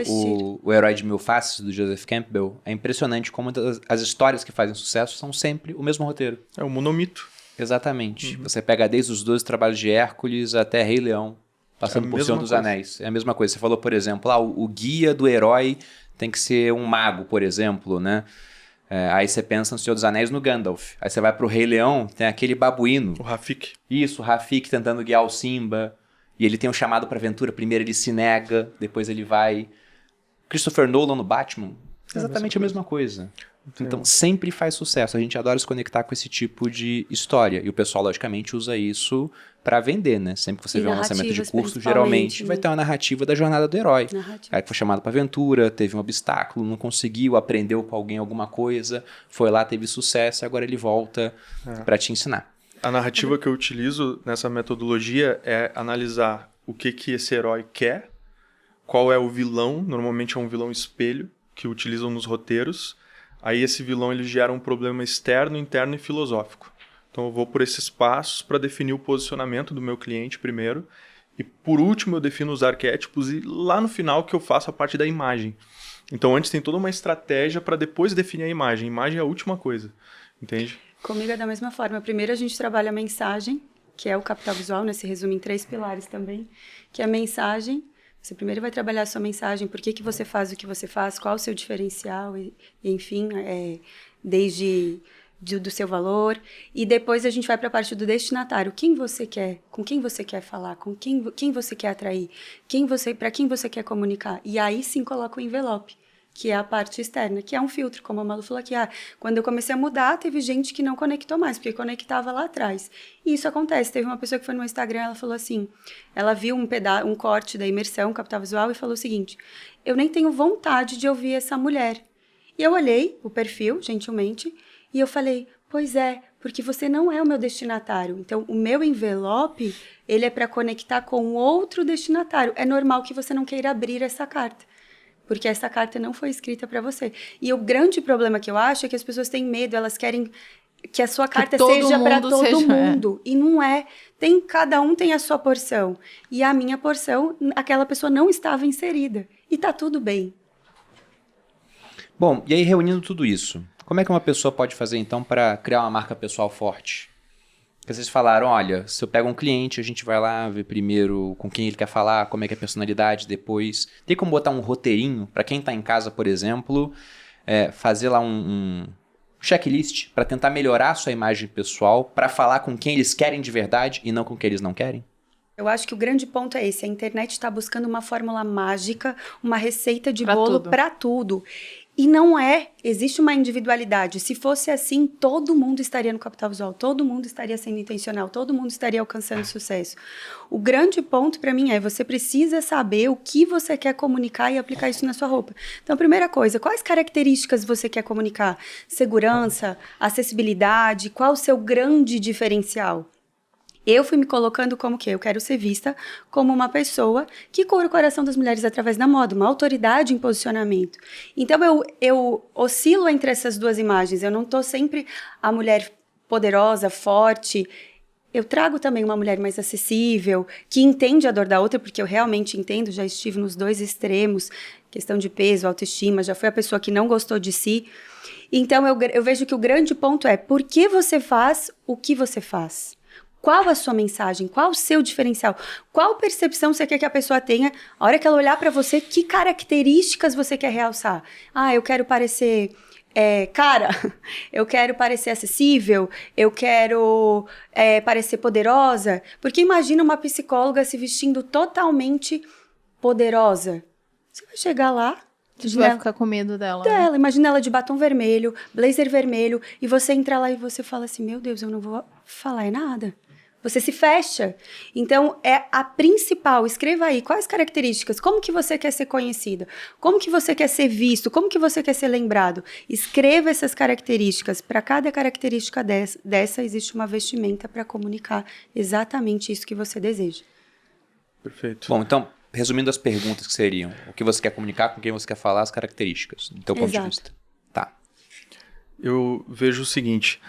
o Herói de Mil Faces, do Joseph Campbell. É impressionante como as histórias que fazem sucesso são sempre o mesmo roteiro. É o monomito. Exatamente. Você pega desde os 12 trabalhos de Hércules até Rei Leão, passando por Senhor dos Anéis. É a mesma coisa. Você falou, por exemplo, o guia do herói tem que ser um mago, por exemplo, né? Aí você pensa no Senhor dos Anéis no Gandalf. Aí você vai pro Rei Leão, tem aquele babuíno. O Rafiki. Isso, o Rafiki tentando guiar o Simba. E ele tem um chamado pra aventura. Primeiro ele se nega, depois ele vai. Christopher Nolan no Batman. Exatamente a mesma coisa. Então, sempre faz sucesso. A gente adora se conectar com esse tipo de história. E o pessoal, logicamente, usa isso para vender, né? Sempre que você vê um lançamento de curso, geralmente vai ter uma narrativa da jornada do herói. Aí foi chamado para aventura, teve um obstáculo, não conseguiu, aprendeu com alguém alguma coisa, foi lá, teve sucesso, e agora ele volta para te ensinar. A narrativa que eu utilizo nessa metodologia é analisar o que esse herói quer, qual é o vilão, normalmente é um vilão espelho, que utilizam nos roteiros. Aí esse vilão ele gera um problema externo, interno e filosófico. Então eu vou por esses passos para definir o posicionamento do meu cliente primeiro. E por último eu defino os arquétipos e lá no final que eu faço a parte da imagem. Então antes tem toda uma estratégia para depois definir a imagem. A imagem é a última coisa, entende? Comigo é da mesma forma. Primeiro a gente trabalha a mensagem, que é o capital visual, né? Se resume em 3 pilares também, que é a mensagem. Você primeiro vai trabalhar a sua mensagem, por que você faz o que você faz, qual o seu diferencial, e enfim, desde do seu valor. E depois a gente vai para a parte do destinatário. Quem você quer, com quem você quer falar, com quem você quer atrair, para quem você quer comunicar. E aí sim coloca o envelope, que é a parte externa, que é um filtro, como a Malu falou aqui. Quando eu comecei a mudar, teve gente que não conectou mais, porque conectava lá atrás. E isso acontece. Teve uma pessoa que foi no meu Instagram, ela falou assim, ela viu um corte da imersão, capital visual, e falou o seguinte, eu nem tenho vontade de ouvir essa mulher. E eu olhei o perfil, gentilmente, e eu falei, pois é, porque você não é o meu destinatário. Então, o meu envelope, ele é para conectar com outro destinatário. É normal que você não queira abrir essa carta, porque essa carta não foi escrita para você. E o grande problema que eu acho é que as pessoas têm medo, elas querem que a sua carta seja para todo mundo. E não é. Cada um tem a sua porção. E a minha porção, aquela pessoa não estava inserida. E tá tudo bem. Bom, e aí reunindo tudo isso, como é que uma pessoa pode fazer então para criar uma marca pessoal forte? Porque vocês falaram, olha, se eu pego um cliente, a gente vai lá ver primeiro com quem ele quer falar, como é que é a personalidade, depois. Tem como botar um roteirinho para quem está em casa, por exemplo, fazer lá um checklist para tentar melhorar a sua imagem pessoal, para falar com quem eles querem de verdade e não com quem eles não querem? Eu acho que o grande ponto é esse. A internet está buscando uma fórmula mágica, uma receita de bolo para tudo. E não é. Existe uma individualidade. Se fosse assim, todo mundo estaria no capital visual, todo mundo estaria sendo intencional, todo mundo estaria alcançando sucesso. O grande ponto para mim é, você precisa saber o que você quer comunicar e aplicar isso na sua roupa. Então, primeira coisa, quais características você quer comunicar? Segurança, acessibilidade, qual o seu grande diferencial? Eu fui me colocando como que eu quero ser vista como uma pessoa que cura o coração das mulheres através da moda, uma autoridade em posicionamento. Então, eu oscilo entre essas duas imagens. Eu não estou sempre a mulher poderosa, forte. Eu trago também uma mulher mais acessível, que entende a dor da outra, porque eu realmente entendo, já estive nos dois extremos, questão de peso, autoestima, já fui a pessoa que não gostou de si. Então, eu vejo que o grande ponto é, por que você faz o que você faz? Qual a sua mensagem? Qual o seu diferencial? Qual percepção você quer que a pessoa tenha? A hora que ela olhar para você, que características você quer realçar? Ah, eu quero parecer eu quero parecer acessível, eu quero parecer poderosa. Porque imagina uma psicóloga se vestindo totalmente poderosa. Você vai chegar lá... Você vai ficar com medo dela. Né? Imagina ela de batom vermelho, blazer vermelho, e você entra lá e você fala assim, meu Deus, eu não vou falar nada. Você se fecha. Então, é a principal. Escreva aí quais características, como que você quer ser conhecida, como que você quer ser visto, como que você quer ser lembrado. Escreva essas características. Para cada característica dessa existe uma vestimenta para comunicar exatamente isso que você deseja. Perfeito. Bom, então, resumindo as perguntas que seriam, o que você quer comunicar, com quem você quer falar, as características, do teu ponto de vista. Tá. Eu vejo o seguinte,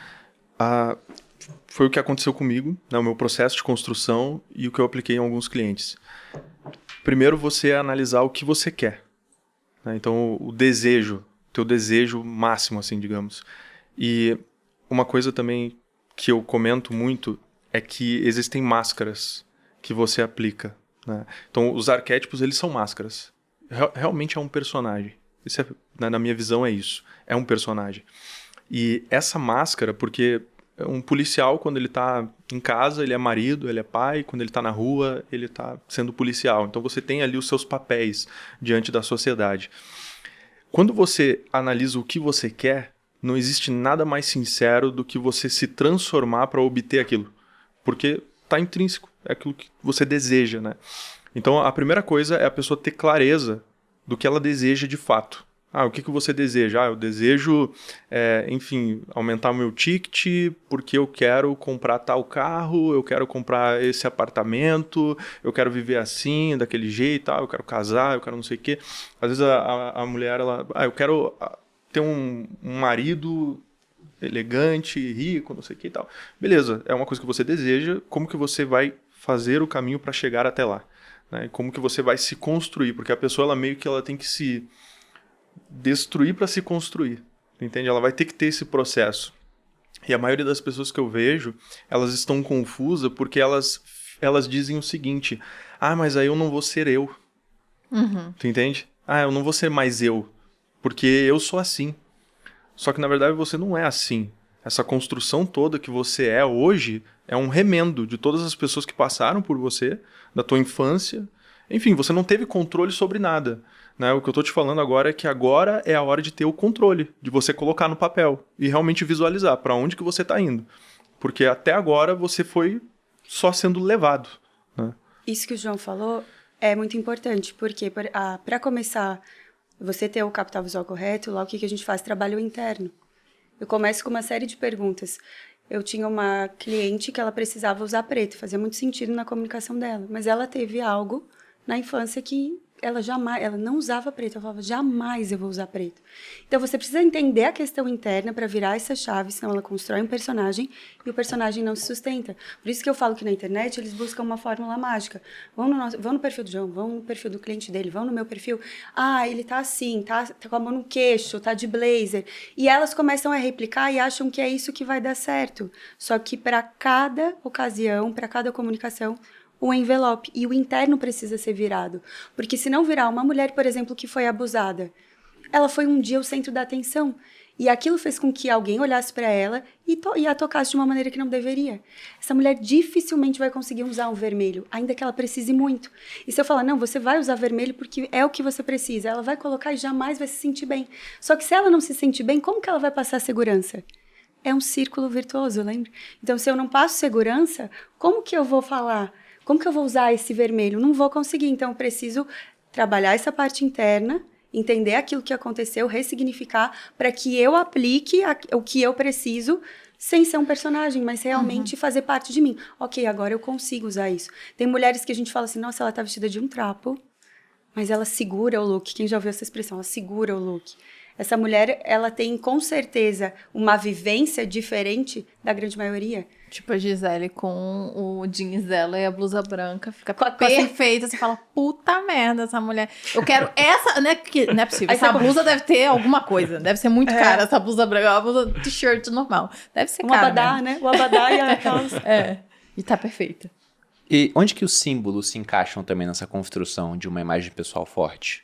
foi o que aconteceu comigo, né, o meu processo de construção e o que eu apliquei em alguns clientes. Primeiro, você analisar o que você quer. Né? Então, o desejo, teu desejo máximo, assim, digamos. E uma coisa também que eu comento muito é que existem máscaras que você aplica. Né? Então, os arquétipos, eles são máscaras. Realmente é um personagem. Isso na minha visão, é isso. É um personagem. E essa máscara, porque um policial, quando ele está em casa, ele é marido, ele é pai. Quando ele está na rua, ele está sendo policial. Então, você tem ali os seus papéis diante da sociedade. Quando você analisa o que você quer, não existe nada mais sincero do que você se transformar para obter aquilo. Porque está intrínseco, é aquilo que você deseja, né? Então, a primeira coisa é a pessoa ter clareza do que ela deseja de fato. O que você deseja? Eu desejo, enfim, aumentar o meu ticket porque eu quero comprar tal carro, eu quero comprar esse apartamento, eu quero viver assim, daquele jeito, eu quero casar, eu quero não sei o quê. Às vezes a mulher, eu quero ter um marido elegante, rico, não sei o que e tal. Beleza, é uma coisa que você deseja, como que você vai fazer o caminho para chegar até lá? Né? Como que você vai se construir? Porque a pessoa, ela tem que se destruir para se construir, entende? Ela vai ter que ter esse processo. E a maioria das pessoas que eu vejo, elas estão confusas porque elas dizem o seguinte, mas aí eu não vou ser eu. Uhum. Tu entende? Eu não vou ser mais eu, porque eu sou assim. Só que, na verdade, você não é assim. Essa construção toda que você é hoje é um remendo de todas as pessoas que passaram por você, da tua infância. Enfim, você não teve controle sobre nada. Né? O que eu estou te falando agora é que agora é a hora de ter o controle, de você colocar no papel e realmente visualizar para onde que você está indo. Porque até agora você foi só sendo levado. Né? Isso que o João falou é muito importante, porque para começar você ter o capital visual correto, lá o que a gente faz? Trabalho interno. Eu começo com uma série de perguntas. Eu tinha uma cliente que ela precisava usar preto, fazia muito sentido na comunicação dela, mas ela teve algo na infância que ela não usava preto, ela falava, jamais eu vou usar preto. Então, você precisa entender a questão interna para virar essa chave, senão ela constrói um personagem e o personagem não se sustenta. Por isso que eu falo que na internet eles buscam uma fórmula mágica. Vão no perfil do João, vão no perfil do cliente dele, vão no meu perfil. Ah, ele tá assim, tá com a mão no queixo, tá de blazer. E elas começam a replicar e acham que é isso que vai dar certo. Só que para cada ocasião, para cada comunicação, o envelope e o interno precisa ser virado. Porque se não virar uma mulher, por exemplo, que foi abusada, ela foi um dia o centro da atenção. E aquilo fez com que alguém olhasse para ela e a tocasse de uma maneira que não deveria. Essa mulher dificilmente vai conseguir usar um vermelho, ainda que ela precise muito. E se eu falar, não, você vai usar vermelho porque é o que você precisa, ela vai colocar e jamais vai se sentir bem. Só que se ela não se sente bem, como que ela vai passar segurança? É um círculo virtuoso, lembra? Então, se eu não passo segurança, como que eu vou falar? Como que eu vou usar esse vermelho? Não vou conseguir. Então, eu preciso trabalhar essa parte interna, entender aquilo que aconteceu, ressignificar, para que eu aplique o que eu preciso, sem ser um personagem, mas realmente fazer parte de mim. Ok, agora eu consigo usar isso. Tem mulheres que a gente fala assim, nossa, ela tá vestida de um trapo, mas ela segura o look. Quem já ouviu essa expressão? Ela segura o look. Essa mulher, ela tem, com certeza, uma vivência diferente da grande maioria. Tipo a Gisele com o jeans dela e a blusa branca. Fica perfeita. Você fala, puta merda, essa mulher. Eu quero essa... Não é possível. Aí essa blusa deve ter alguma coisa. Deve ser muito cara, essa blusa branca. Uma blusa t-shirt normal. Deve ser cara abadá, mesmo. né? O abadá e a calça. E tá perfeita. E onde que os símbolos se encaixam também nessa construção de uma imagem pessoal forte?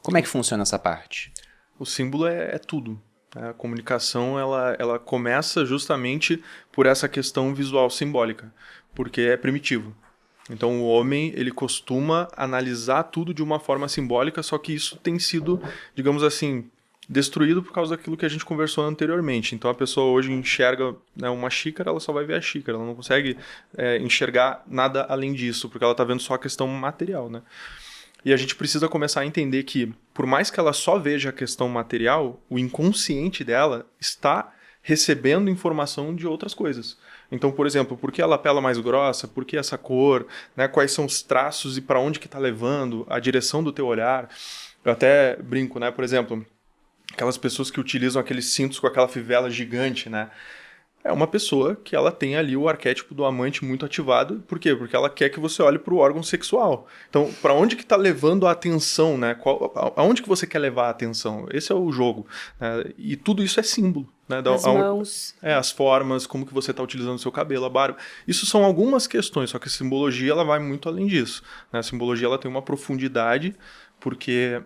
Como é que funciona essa parte? O símbolo é tudo. A comunicação ela começa justamente por essa questão visual simbólica, porque é primitivo. Então o homem ele costuma analisar tudo de uma forma simbólica, só que isso tem sido, digamos assim, destruído por causa daquilo que a gente conversou anteriormente. Então a pessoa hoje enxerga, né, uma xícara, ela só vai ver a xícara, ela não consegue enxergar nada além disso, porque ela está vendo só a questão material, né? E a gente precisa começar a entender que, por mais que ela só veja a questão material, o inconsciente dela está recebendo informação de outras coisas. Então, por exemplo, por que a lapela mais grossa? Por que essa cor? Né? Quais são os traços e para onde que está levando? A direção do teu olhar? Eu até brinco, né? Por exemplo, aquelas pessoas que utilizam aqueles cintos com aquela fivela gigante, né? É uma pessoa que ela tem ali o arquétipo do amante muito ativado. Por quê? Porque ela quer que você olhe para o órgão sexual. Então, para onde que está levando a atenção, né? Aonde que você quer levar a atenção? Esse é o jogo. Né? E tudo isso é símbolo. Né? As mãos. As formas, como que você está utilizando o seu cabelo, a barba. Isso são algumas questões, só que a simbologia ela vai muito além disso. Né? A simbologia ela tem uma profundidade, porque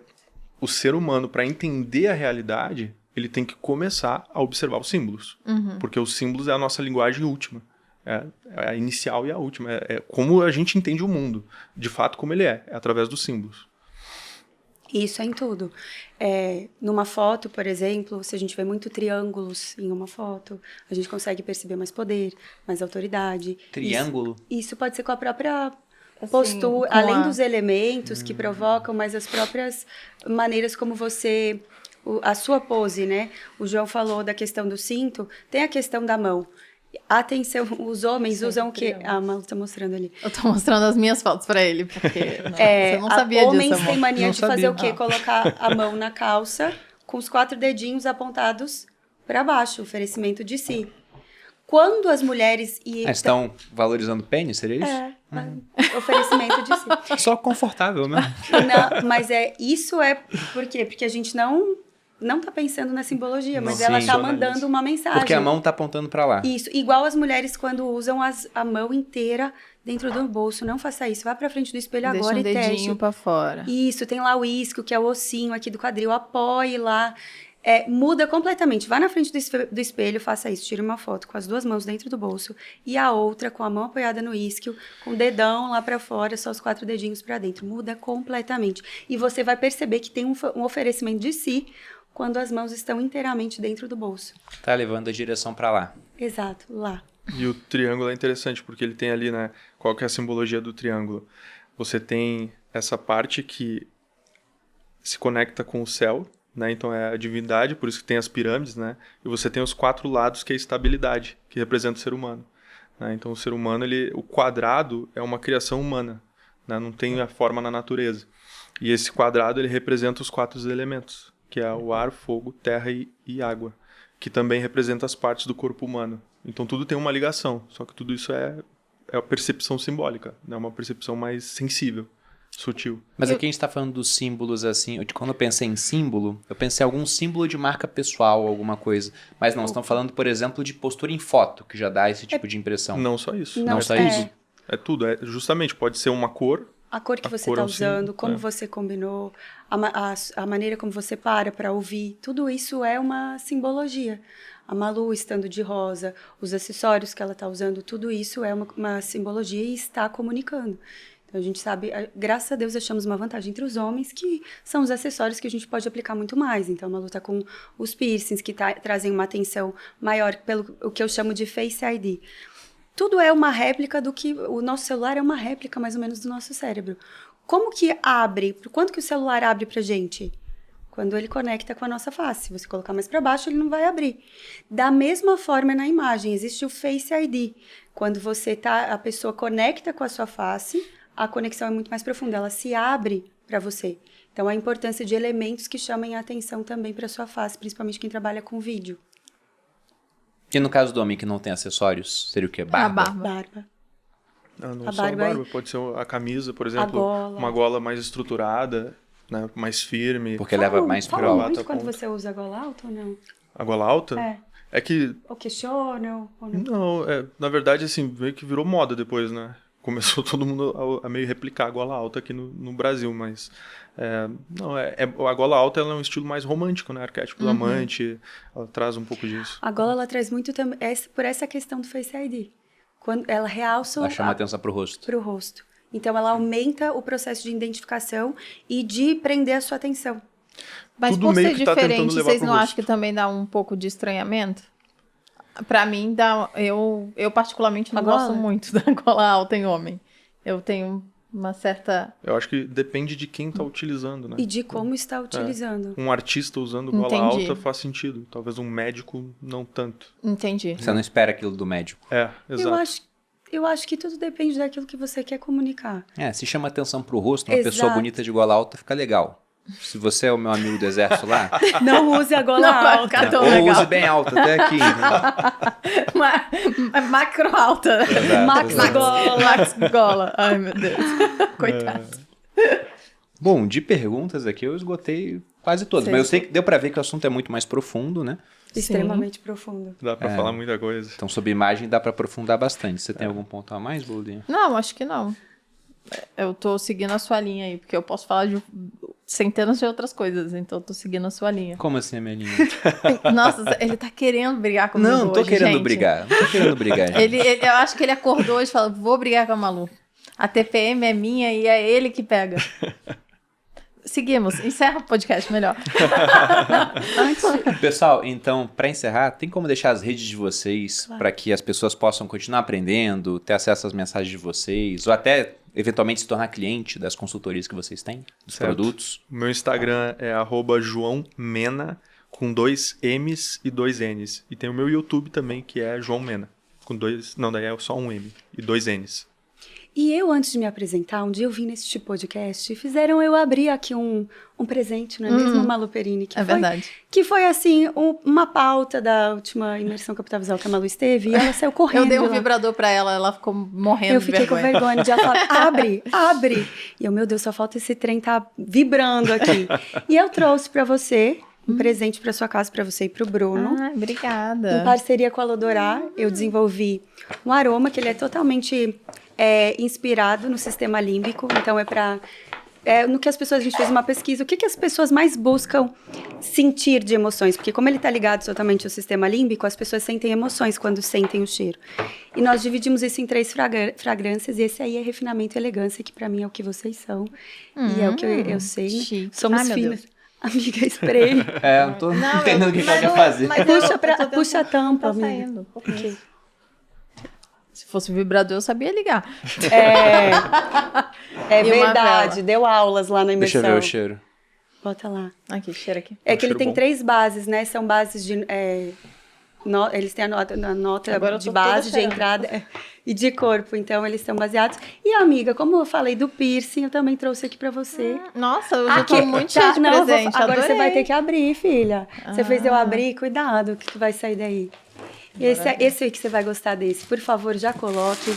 o ser humano, para entender a realidade, ele tem que começar a observar os símbolos. Porque os símbolos é a nossa linguagem última. É a inicial e a última. É como a gente entende o mundo. De fato, como ele é através dos símbolos. Isso é em tudo. Numa foto, por exemplo, se a gente vê muito triângulos em uma foto, a gente consegue perceber mais poder, mais autoridade. Triângulo? Isso pode ser com a própria Assim, postura, além dos elementos que provocam, mas as próprias maneiras como você... A sua pose, né? O João falou da questão do cinto, tem a questão da mão. Atenção, os homens usam o quê? A mão está mostrando ali. Eu tô mostrando as minhas fotos pra ele, porque você não sabia disso, homens amor. têm mania Não de sabia. fazer o quê? Colocar a mão na calça, com os 4 dedinhos apontados para baixo, oferecimento de si. Quando as mulheres... Estão valorizando pênis, seria isso? Oferecimento de si. Só confortável, né? Não, mas isso é... Por quê? Porque a gente não tá pensando na simbologia, mas ela tá mandando uma mensagem. Porque a mão tá apontando para lá. Isso, igual as mulheres quando usam a mão inteira dentro do bolso. Não faça isso, vá pra frente do espelho Deixa agora um e teste. dedinho pra fora. Isso, tem lá o isquio, que é o ossinho aqui do quadril, apoie lá. Muda completamente, vá na frente do espelho, faça isso, tire uma foto com as 2 mãos dentro do bolso e a outra com a mão apoiada no isquio, com o dedão lá pra fora, só os 4 dedinhos pra dentro. Muda completamente. E você vai perceber que tem um oferecimento de si quando as mãos estão inteiramente dentro do bolso. Tá levando a direção para lá. Exato, lá. E o triângulo é interessante, porque ele tem ali, né? Qual que é a simbologia do triângulo? Você tem essa parte que se conecta com o céu, né? Então é a divindade, por isso que tem as pirâmides, né? E você tem os 4 lados, que é a estabilidade, que representa o ser humano, né? Então o ser humano, o quadrado é uma criação humana, né? Não tem a forma na natureza. E esse quadrado, ele representa os 4 elementos, que é o ar, fogo, terra e água, que também representa as partes do corpo humano. Então tudo tem uma ligação, só que tudo isso é a percepção simbólica, né? Uma percepção mais sensível, sutil. Mas aqui a gente está falando dos símbolos, assim, quando eu pensei em símbolo, eu pensei em algum símbolo de marca pessoal, alguma coisa. Mas não, estão falando, por exemplo, de postura em foto, que já dá esse tipo de impressão. Não só isso. Não só isso. É tudo. Justamente, pode ser uma cor. A cor que A você cor está é um usando, símbolo, como você combinou, a maneira como você para ouvir, tudo isso é uma simbologia. A Malu estando de rosa, os acessórios que ela está usando, tudo isso é uma simbologia e está comunicando. Então a gente sabe, graças a Deus achamos uma vantagem entre os homens, que são os acessórios que a gente pode aplicar muito mais. Então a Malu está com os piercings, que trazem uma atenção maior, pelo o que eu chamo de Face ID. Tudo é uma réplica do que... O nosso celular é uma réplica, mais ou menos, do nosso cérebro. Como que abre? Por quanto que o celular abre pra gente? Quando ele conecta com a nossa face. Se você colocar mais para baixo, ele não vai abrir. Da mesma forma, na imagem, existe o Face ID. Quando a pessoa conecta com a sua face, a conexão é muito mais profunda. Ela se abre para você. Então, a importância de elementos que chamem a atenção também para sua face, principalmente quem trabalha com vídeo. E no caso do homem que não tem acessórios, seria o quê? Barba? Barba. Não só a barba, pode ser a camisa, por exemplo, uma gola mais estruturada, né, mais firme. Porque leva mais pro Fala alto. muito quando você usa a gola alta ou não? A gola alta? É que... Ou questiona ou não? Não, na verdade, assim, meio que virou moda depois, né? Começou todo mundo a meio replicar a gola alta aqui no Brasil, mas... a gola alta ela é um estilo mais romântico, né? Arquétipo do amante, ela traz um pouco disso. A gola, ela traz muito também, por essa questão do Face ID. Quando ela realça... Ela chama atenção pro rosto. Pro rosto. Então, ela aumenta o processo de identificação e de prender a sua atenção. Mas Tudo por meio ser que tá tentando diferente, levar vocês pro não rosto. acham que também dá um pouco de estranhamento? Pra mim, dá. Eu particularmente não A gola? gosto muito da gola alta em homem. Eu tenho uma certa... Eu acho que depende de quem tá utilizando, né? E de como está utilizando. Um artista usando gola Entendi. alta faz sentido. Talvez um médico não tanto. Entendi. Você não espera aquilo do médico. Exato. Eu acho que tudo depende daquilo que você quer comunicar. Se chama atenção pro rosto, uma Exato. pessoa bonita de gola alta fica legal. Se você é o meu amigo do exército lá, Não use a gola Não vai alta. ficar tão ou legal. use bem alta até aqui. Né? Macro alta. Exato, Max exato. gola. Max gola. Ai, meu Deus. Coitado. Bom, de perguntas aqui eu esgotei quase todas. Sim. Mas eu sei que deu pra ver que o assunto é muito mais profundo, né? Extremamente profundo. Dá pra falar muita coisa. Então sobre imagem dá pra aprofundar bastante. Você tem algum ponto a mais, Boludinha? Não, acho que não. Eu tô seguindo a sua linha aí, porque eu posso falar de centenas de outras coisas, então eu tô seguindo a sua linha. Como assim a minha linha? Nossa, ele tá querendo brigar comigo Não, tô hoje, querendo gente. brigar. Não tô querendo brigar, gente. Eu acho que ele acordou hoje e falou, vou brigar com a Malu. A TPM é minha e é ele que pega. Seguimos. Encerra o podcast melhor. Pessoal, então, pra encerrar, tem como deixar as redes de vocês pra que as pessoas possam continuar aprendendo, ter acesso às mensagens de vocês, ou até, eventualmente, se tornar cliente das consultorias que vocês têm, dos Certo. produtos? O meu Instagram é @joãomena, com 2 M's e 2 N's. E tem o meu YouTube também, que é João Mena. Com 2... Não, daí é só um M e 2 N's. E eu, antes de me apresentar, um dia eu vim nesse podcast e fizeram eu abrir aqui um presente, não é mesmo, Malu Perini? Que É foi, verdade. Que foi, assim, uma pauta da última imersão capital visual que a Malu esteve e ela saiu correndo. Eu dei um lá. vibrador pra ela, ela ficou morrendo Eu de fiquei com vergonha de ela falar, abre. E eu, meu Deus, só falta esse trem tá vibrando aqui. E eu trouxe pra você um presente pra sua casa, pra você e pro Bruno. Ah, obrigada. Em parceria com a Lodorá, eu desenvolvi um aroma que ele é totalmente inspirado no sistema límbico. Então, no que as pessoas... A gente fez uma pesquisa. O que as pessoas mais buscam sentir de emoções? Porque como ele está ligado totalmente ao sistema límbico, as pessoas sentem emoções quando sentem o cheiro. E nós dividimos isso em 3 fragrâncias. E esse aí é refinamento e elegância, que para mim é o que vocês são. E é o que eu sei. Né? chique. Somos Ai, meu finas. Deus. Amiga, spray. Não tô entendendo o que ela quer fazer. Puxa a tampa, Tá amiga. saindo. Ok. Se fosse vibrador, eu sabia ligar. É E uma verdade, vela. deu aulas lá na Deixa imersão. eu ver o cheiro. Bota lá. Aqui, cheira aqui. É que ele cheiro tem bom. 3 bases, né? São bases de... eles têm a nota Agora eu de tô toda base, de cheirando. entrada e de corpo. Então, eles são baseados. E, amiga, como eu falei do piercing, eu também trouxe aqui pra você. Nossa, eu já tô muito cheia de Não, eu vou- presente, agora você adorei. vai ter que abrir, filha. Você fez eu abrir, cuidado, o que vai sair daí. E esse aí que você vai gostar desse. Por favor, já coloque.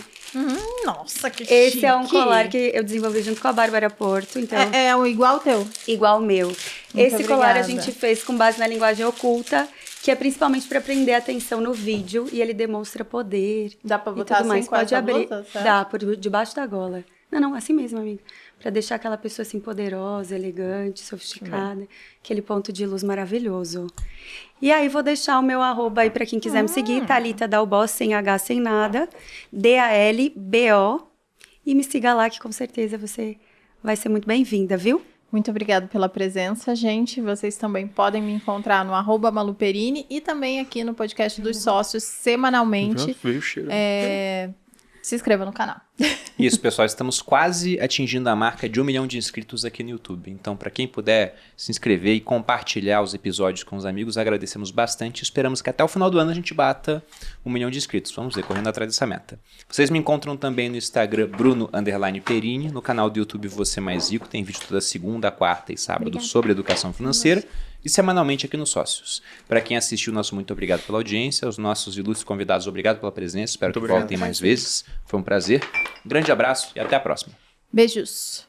Nossa, que Esse é um chique. colar que eu desenvolvi junto com a Bárbara Porto, então É o igual ao teu. igual o meu. Esse colar a obrigada. gente fez com base na linguagem oculta, que é principalmente para prender a atenção no vídeo e ele demonstra poder. Dá pra e botar tudo assim mais. com Pode essa abrir. blusa, certo? Dá, por debaixo da gola. Não, assim mesmo, amiga. Pra deixar aquela pessoa assim poderosa, elegante, sofisticada. Aquele ponto de luz maravilhoso. E aí, vou deixar o meu arroba aí pra quem quiser me seguir. Thalita Dalbó, sem H, sem nada. DALBO. E me siga lá, que com certeza você vai ser muito bem-vinda, viu? Muito obrigada pela presença, gente. Vocês também podem me encontrar no @maluperini e também aqui no podcast dos sócios semanalmente. Veio o cheiro. Se inscreva no canal. Isso, pessoal, estamos quase atingindo a marca de 1 milhão de inscritos aqui no YouTube. Então, para quem puder se inscrever e compartilhar os episódios com os amigos, agradecemos bastante. Esperamos que até o final do ano a gente bata 1 milhão de inscritos. Vamos ver, correndo atrás dessa meta. Vocês me encontram também no Instagram Bruno_Perini, no canal do YouTube Você Mais Rico. Tem vídeo toda segunda, quarta e sábado sobre educação financeira. E semanalmente aqui no Sócios. Para quem assistiu, nosso muito obrigado pela audiência. Aos nossos ilustres convidados, obrigado pela presença. Espero que voltem mais vezes. Foi um prazer. Um grande abraço e até a próxima. Beijos.